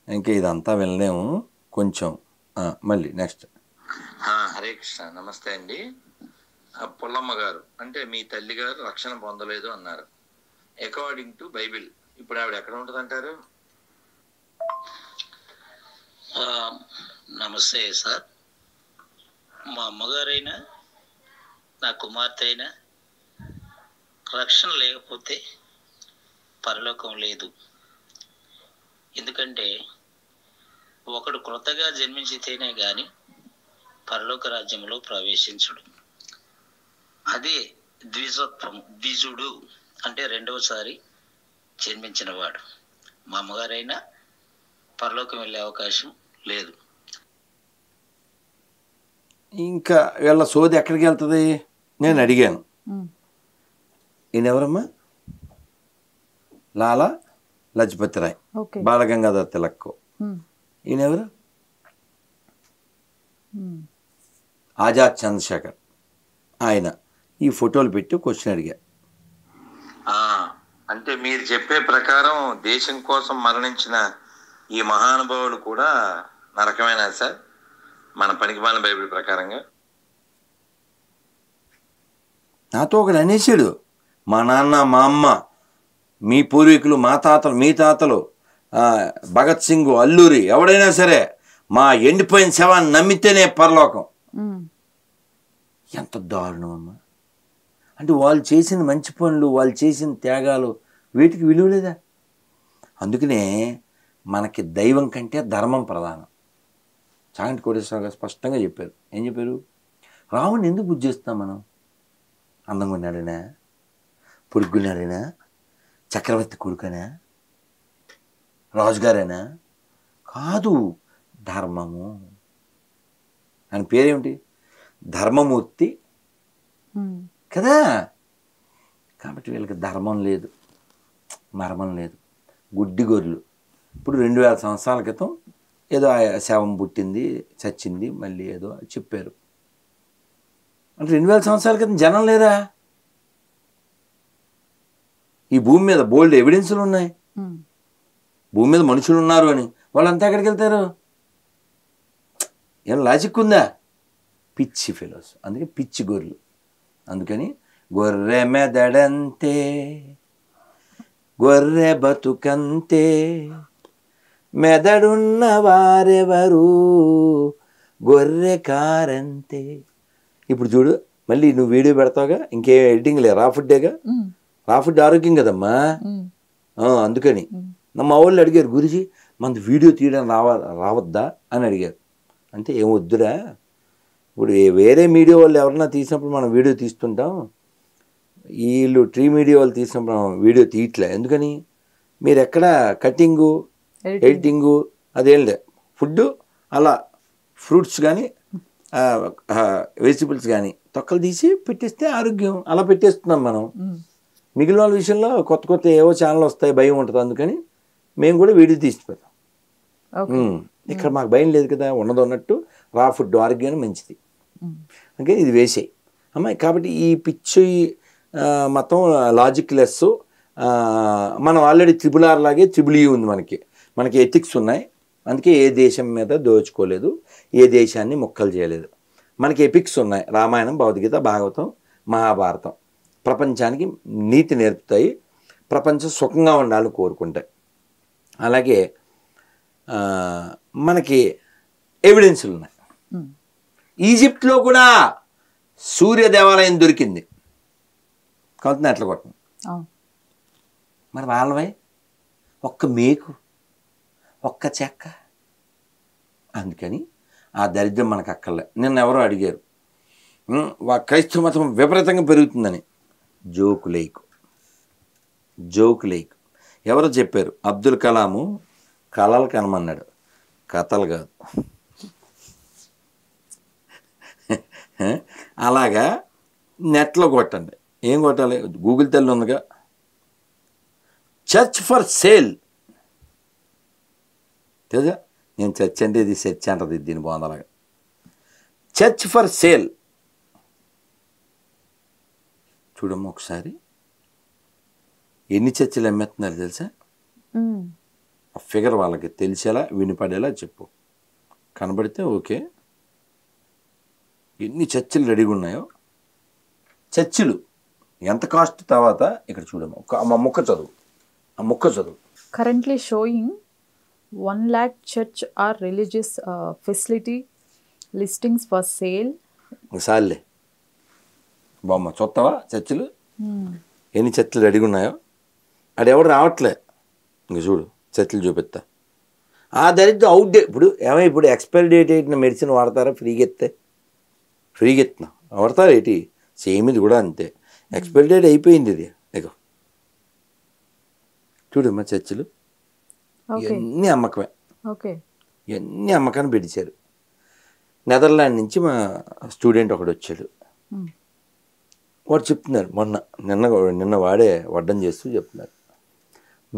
ఇంకా ఇదంతా వెళ్ళలేము కొంచెం. మళ్ళీ నెక్స్ట్. హరే కృష్ణ. నమస్తే అండి. పుల్లమ్మ గారు అంటే మీ తల్లి గారు రక్షణ పొందలేదు అన్నారు. అకార్డింగ్ టు బైబిల్ ఇప్పుడు ఆవిడ ఎక్కడ ఉంటుంది అంటారు? నమస్తే సార్. మా అమ్మగారైనా నా కుమార్తె అయినా రక్షణ లేకపోతే పరలోకం లేదు. ఎందుకంటే ఒకడు క్రొత్తగా జన్మించితేనే గాని పరలోక రాజ్యంలో ప్రవేశించుడు. అదే ద్విజత్వం, ద్విజుడు అంటే రెండవసారి జన్మించిన వాడు. మా అమ్మగారైనా పరలోకం వెళ్ళే అవకాశం లేదు. ఇంకా వీళ్ళ సోది ఎక్కడికి వెళ్తుంది? నేను అడిగాను, ఈయన ఎవరమ్మా? లాలా లజపతి రాయ్, బాలగంగాధర్ తిలక్. ఈయన ఎవరు? ఆజాద్ చంద్రశేఖర్. ఆయన ఈ ఫోటోలు పెట్టి క్వశ్చన్ అడిగా. అంటే మీరు చెప్పే ప్రకారం దేశం కోసం మరణించిన ఈ మహానుభావులు కూడా నరకమేనా సార్ మన పనికిమాలిన బైబిల్ ప్రకారంగా? నాతో ఒకడు అనేసాడు, మా నాన్న, మా అమ్మ, మీ పూర్వీకులు, మా తాతలు, మీ తాతలు, భగత్ సింగ్, అల్లూరి, ఎవడైనా సరే మా ఎండిపోయిన శవాన్ని నమ్మితేనే పరలోకం. ఎంత దారుణం అమ్మా! అంటే వాళ్ళు చేసిన మంచి పనులు, వాళ్ళు చేసిన త్యాగాలు, వీటికి విలువ లేదా? అందుకనే మనకి దైవం కంటే ధర్మం ప్రధానం. చాగంటి కోటేశ్వరరావు గారు స్పష్టంగా చెప్పారు. ఏం చెప్పారు? రావుని ఎందుకు పూజ చేస్తాం మనం? అందంగా ఉన్నాడైనా, పొడుగున్నాడైనా, చక్రవర్తి కొడుకనా, రాజుగారైనా కాదు, ధర్మము. ఆయన పేరేమిటి? ధర్మమూర్తి కదా. కాబట్టి వీళ్ళకి ధర్మం లేదు, మర్మం లేదు. గుడ్డి గొర్రెలు. ఇప్పుడు 2000 సంవత్సరాల క్రితం ఏదో శవం పుట్టింది, చచ్చింది, మళ్ళీ ఏదో చెప్పారు. అంటే 2000 సంవత్సరాల క్రితం జనం లేరా? ఈ భూమి మీద బోల్డ్ ఎవిడెన్స్లు ఉన్నాయి, భూమి మీద మనుషులు ఉన్నారు అని. వాళ్ళంతా ఎక్కడికి వెళ్తారు? ఏం లాజిక్ ఉందా? పిచ్చి ఫెలోస్. అందుకే పిచ్చి గొర్రెలు. అందుకని గొర్రె మెదడంతే, గొర్రె బతుకంతే, మెదడున్న వారెవరు, గొర్రె కారంతే. ఇప్పుడు చూడు, మళ్ళీ నువ్వు వీడియో పెడతావుగా, ఇంకే ఎడిటింగ్ లే, రా ఫుడ్డేగా. రా ఫుడ్ ఆరోగ్యం కదమ్మా. అందుకని మా వాళ్ళు అడిగారు, గురుజీ మనది వీడియో తీయడం రావద్దా అని అడిగారు. అంటే ఏం వద్దురా, ఇప్పుడు వేరే మీడియా వాళ్ళు ఎవరన్నా తీసినప్పుడు మనం వీడియో తీస్తుంటాం, వీళ్ళు ట్రీ మీడియా వాళ్ళు తీసినప్పుడు మనం వీడియో తీయట్లే. ఎందుకని? మీరు ఎక్కడ కటింగు, ఎడిటింగు అదేం లే. ఫుడ్ అలా ఫ్రూట్స్ కానీ వెజిటబుల్స్ కానీ తొక్కలు తీసి పెట్టేస్తే ఆరోగ్యం. అలా పెట్టేస్తున్నాం మనం. మిగిలిన వాళ్ళ విషయంలో కొత్త కొత్త ఏవో ఛానల్ వస్తాయి, భయం ఉంటుంది. అందుకని మేము కూడా వీడియో తీసి పెడతాం. ఇక్కడ మాకు భయం లేదు కదా, ఉన్నది ఉన్నట్టు రా ఫుడ్ ఆరోగ్యాన్ని మంచిది. ఓకే, ఇది వేసేయి అమ్మాయి. కాబట్టి ఈ పిచ్చి మొత్తం లాజిక్ లెస్. మనం ఆల్రెడీ RRR లాగే TEE ఉంది. మనకి ఎథిక్స్ ఉన్నాయి. అందుకే ఏ దేశం మీద దోచుకోలేదు, ఏ దేశాన్ని ముక్కలు చేయలేదు. మనకి ఎపిక్స్ ఉన్నాయి, రామాయణం, భగవద్గీత, భాగవతం, మహాభారతం. ప్రపంచానికి నీతి నేర్పుతాయి, ప్రపంచం సుఖంగా ఉండాలని కోరుకుంటాయి. అలాగే మనకి ఎవిడెన్స్లు ఉన్నాయి. ఈజిప్ట్లో కూడా సూర్య దేవాలయం దొరికింది, కాబట్టి ఎట్లా కొట్టం. మరి వాళ్ళవై ఒక్క మేకు, ఒక్క చెక్క. అందుకని ఆ దరిద్రం మనకు అక్కర్లే. నిన్న ఎవరో అడిగారు, క్రైస్తవ మతం విపరీతంగా పెరుగుతుందని. జోకు లేకు. ఎవరో చెప్పారు, అబ్దుల్ కలాము కళలు కనమన్నాడు, కథలు కాదు. అలాగా నెట్లో కొట్టండి. ఏం కొట్టాలి? గూగుల్ తల్లి ఉందిగా, చర్చ్ ఫర్ సేల్. తెలుసా? నేను చర్చ్ అంటే ఇది చర్చ్ అంటది, దీని బాగుందలాగా. చర్చ్ ఫర్ సేల్ చూడమ్మా ఒకసారి ఎన్ని చర్చిలు అమ్మేస్తున్నారు తెలుసా? ఆ ఫిగర్ వాళ్ళకి తెలిసేలా వినిపడేలా చెప్పు. కనబడితే ఓకే. ఎన్ని చర్చిలు రెడీగా ఉన్నాయో. చర్చిలు ఎంత కాస్ట్ తర్వాత ఇక్కడ చూడమ్మా. ఆ ముక్క చదువు, ఆ ముక్క చదువు. Currently showing 1 lakh church or religious facility listings for sale. సార్లే బామ్మ చూస్తావా చర్చిలు ఎన్ని చర్చిలు రెడీగా ఉన్నాయో. అది ఎవడు రావట్లే. ఇంక చూడు చర్చిలు చూపిస్తా. ఆ దరిద్రం అవుట్ డేట్. ఇప్పుడు ఏమై ఇప్పుడు ఎక్స్పైరీ డేట్ అయిన మెడిసిన్ వాడతారా? ఫ్రీగా ఎత్తున్నా వాడతారా ఏంటి? సేమ్ ఇది కూడా అంతే. ఎక్స్పైరీ డేట్ అయిపోయింది ఇది. ఇక చూడమ్మా చర్చిలు ఎన్ని అమ్మకమే. ఎన్ని అమ్మకాన్ని పెట్టించారు. నెదర్లాండ్ నుంచి మా స్టూడెంట్ ఒకడు వచ్చాడు. వాడు చెప్తున్నారు నిన్న వాడే వడ్డం చేస్తూ చెప్తున్నారు,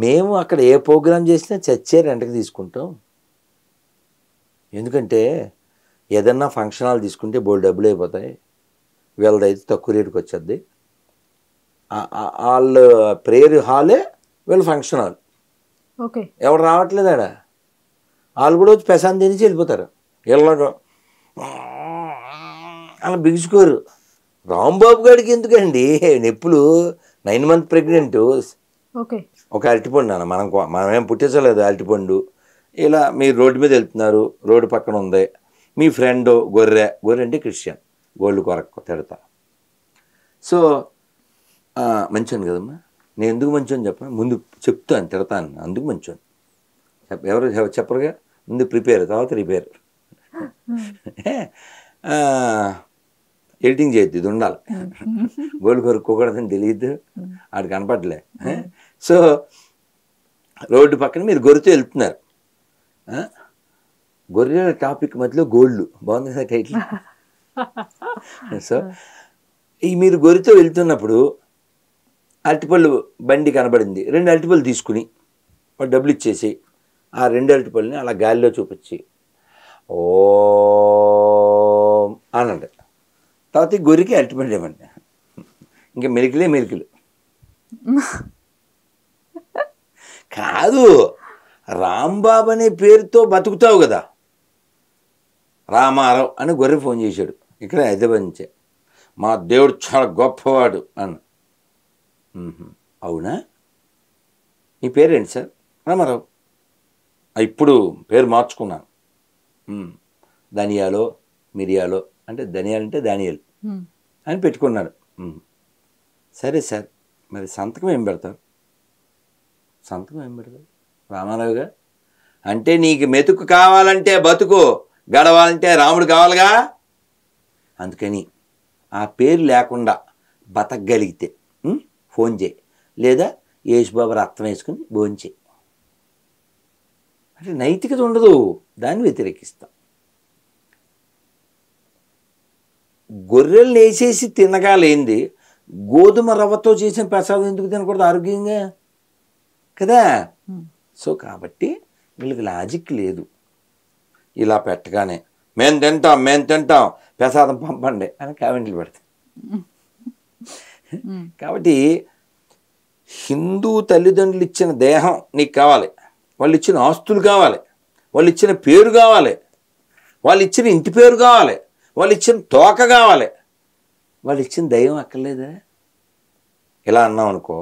మేము అక్కడ ఏ ప్రోగ్రాం చేసినా చర్చే రెంట్కి తీసుకుంటాం. ఎందుకంటే ఏదన్నా ఫంక్షన్ హాల్ తీసుకుంటే బోల్డ్ డబ్బులు అయిపోతాయి, వీళ్ళదైతే తక్కువ రేటుకి వచ్చేది. వాళ్ళు ప్రేయర్ హాలే వీళ్ళ ఫంక్షన్ హాల్. ఎవరు రావట్లేదు ఆడ. వాళ్ళు కూడా వచ్చి ప్రశాంత్ తినేసి వెళ్ళిపోతారు. వీళ్ళగా అలా బిగుసుకోరు. రాంబాబు గారికి ఎందుకండి నొప్పులు? 9 months ప్రెగ్నెంట్. ఒక అరటిపండు అన్న మనమేం పుట్టించలేదు అరటిపండు. ఇలా మీరు రోడ్డు మీద వెళ్తున్నారు, రోడ్డు పక్కన ఉంది, మీ ఫ్రెండ్ గొర్రె అంటే క్రిస్టియన్, గోల్డ్ కొరకు తిడతా. సో మంచోను కదమ్మా. నేను ఎందుకు మంచోని చెప్పను, ముందు చెప్తాను, తిడతాను, అందుకు మంచోని. ఎవరు చెప్పరుగా, ముందు ప్రిపేర్ తర్వాత రిపేర్. ఎడిటింగ్ చేయొద్దు, ఇది ఉండాలి. గోల్డ్ కొరుక్కోకూడదని తెలియదు, ఆడు కనపడలే. సో రోడ్డు పక్కన మీరు గొర్రెతో వెళ్తున్నారు. గొర్రెల టాపిక్ మధ్యలో గోల్డ్ బాగుంది కదా టైటిల్. సో ఈ మీరు గొర్రెతో వెళ్తున్నప్పుడు అరటిపళ్ళు బండి కనబడింది, 2 అరటిపళ్ళు తీసుకుని వాడు డబ్బులు ఇచ్చేసి ఆ 2 అరటిపళ్ళని అలా గాలిలో చూపించి ఓ అనండి. తర్వాత ఈ గొర్రెకి అరటిపండు ఇవ్వండి. ఇంకా మెలికలు కాదు. రాంబాబు అనే పేరుతో బతుకుతావు కదా. రామారావు అని గొర్రె ఫోన్ చేశాడు ఇక్కడ హైదరాబాద్ నుంచే, మా దేవుడు చాలా గొప్పవాడు అని. అవునా, మీ పేరేంటి సార్? రామారావు. ఇప్పుడు పేరు మార్చుకున్నాను, ధనియాలో మిరియాలో అంటే ధనియాలంటే ధాన్యాలు అని పెట్టుకున్నాడు. సరే సార్, మరి సంతకం ఏం పెడతారు? రామారావుగా అంటే నీకు మెతుకు కావాలంటే బతుకు, గడవాలంటే రాముడు కావాలిగా. అందుకని ఆ పేరు లేకుండా బతకగలిగితే ఫోన్ చేయి, లేదా యేసుబాబు రక్తం వేసుకుని భోంచేయి. అంటే నైతికత ఉండదు, దాన్ని వ్యతిరేకిస్తాం. గొర్రెలు వేసేసి తినగాలేంది, గోధుమ రవ్వతో చేసిన ప్రసాదం ఎందుకు తినకూడదు ఆరోగ్యంగా కదా. సో కాబట్టి వీళ్ళకి లాజిక్ లేదు. ఇలా పెట్టగానే మేము తింటాం ప్రసాదం పంపండి అని కామెంట్లు పెడతాం. కాబట్టి హిందూ తల్లిదండ్రులు ఇచ్చిన దేహం నీకు కావాలి, వాళ్ళు ఇచ్చిన ఆస్తులు కావాలి, వాళ్ళు ఇచ్చిన పేరు కావాలి, వాళ్ళు ఇచ్చిన ఇంటి పేరు కావాలి, వాళ్ళు ఇచ్చిన తోక కావాలి, వాళ్ళు ఇచ్చిన దైవం అక్కర్లేదా? ఇలా అన్నాం అనుకో,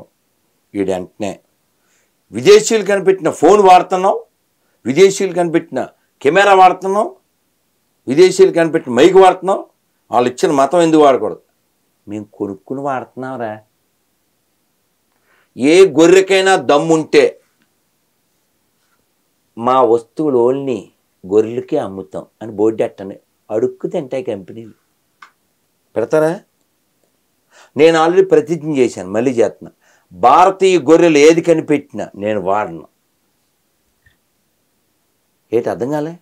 వీడు వెంటనే విదేశీయులు కనిపెట్టిన ఫోన్ వాడుతున్నావు, విదేశీయులు కనిపెట్టిన కెమెరా వాడుతున్నావు, విదేశీయులు కనిపెట్టిన మైక్ వాడుతున్నావు, వాళ్ళు ఇచ్చిన మతం ఎందుకు వాడకూడదు? మేము కొనుక్కుని వాడుతున్నావురా. ఏ గొర్రెకైనా దమ్ముంటే మా వస్తువులు ఓన్లీ గొర్రెలకే అమ్ముతాం అని బోర్డు అట్టని అడుక్కు తింటాయి కంపెనీలు. పెడతారా? నేను ఆల్రెడీ ప్రతిజ్ఞ చేశాను, మళ్ళీ చేస్తున్నా, భారతీయ గొర్రెలు ఏది కనిపెట్టినా నేను వాడను. ఏంటి అర్థం కాలే?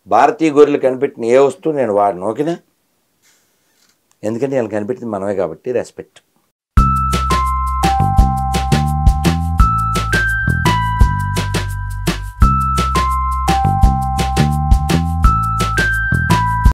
భారతీయ గొర్రెలు కనిపెట్టిన ఏ వస్తువు నేను వాడను, ఓకేనా? ఎందుకంటే వీళ్ళు కనిపెట్టింది మనమే కాబట్టి రెస్పెక్ట్.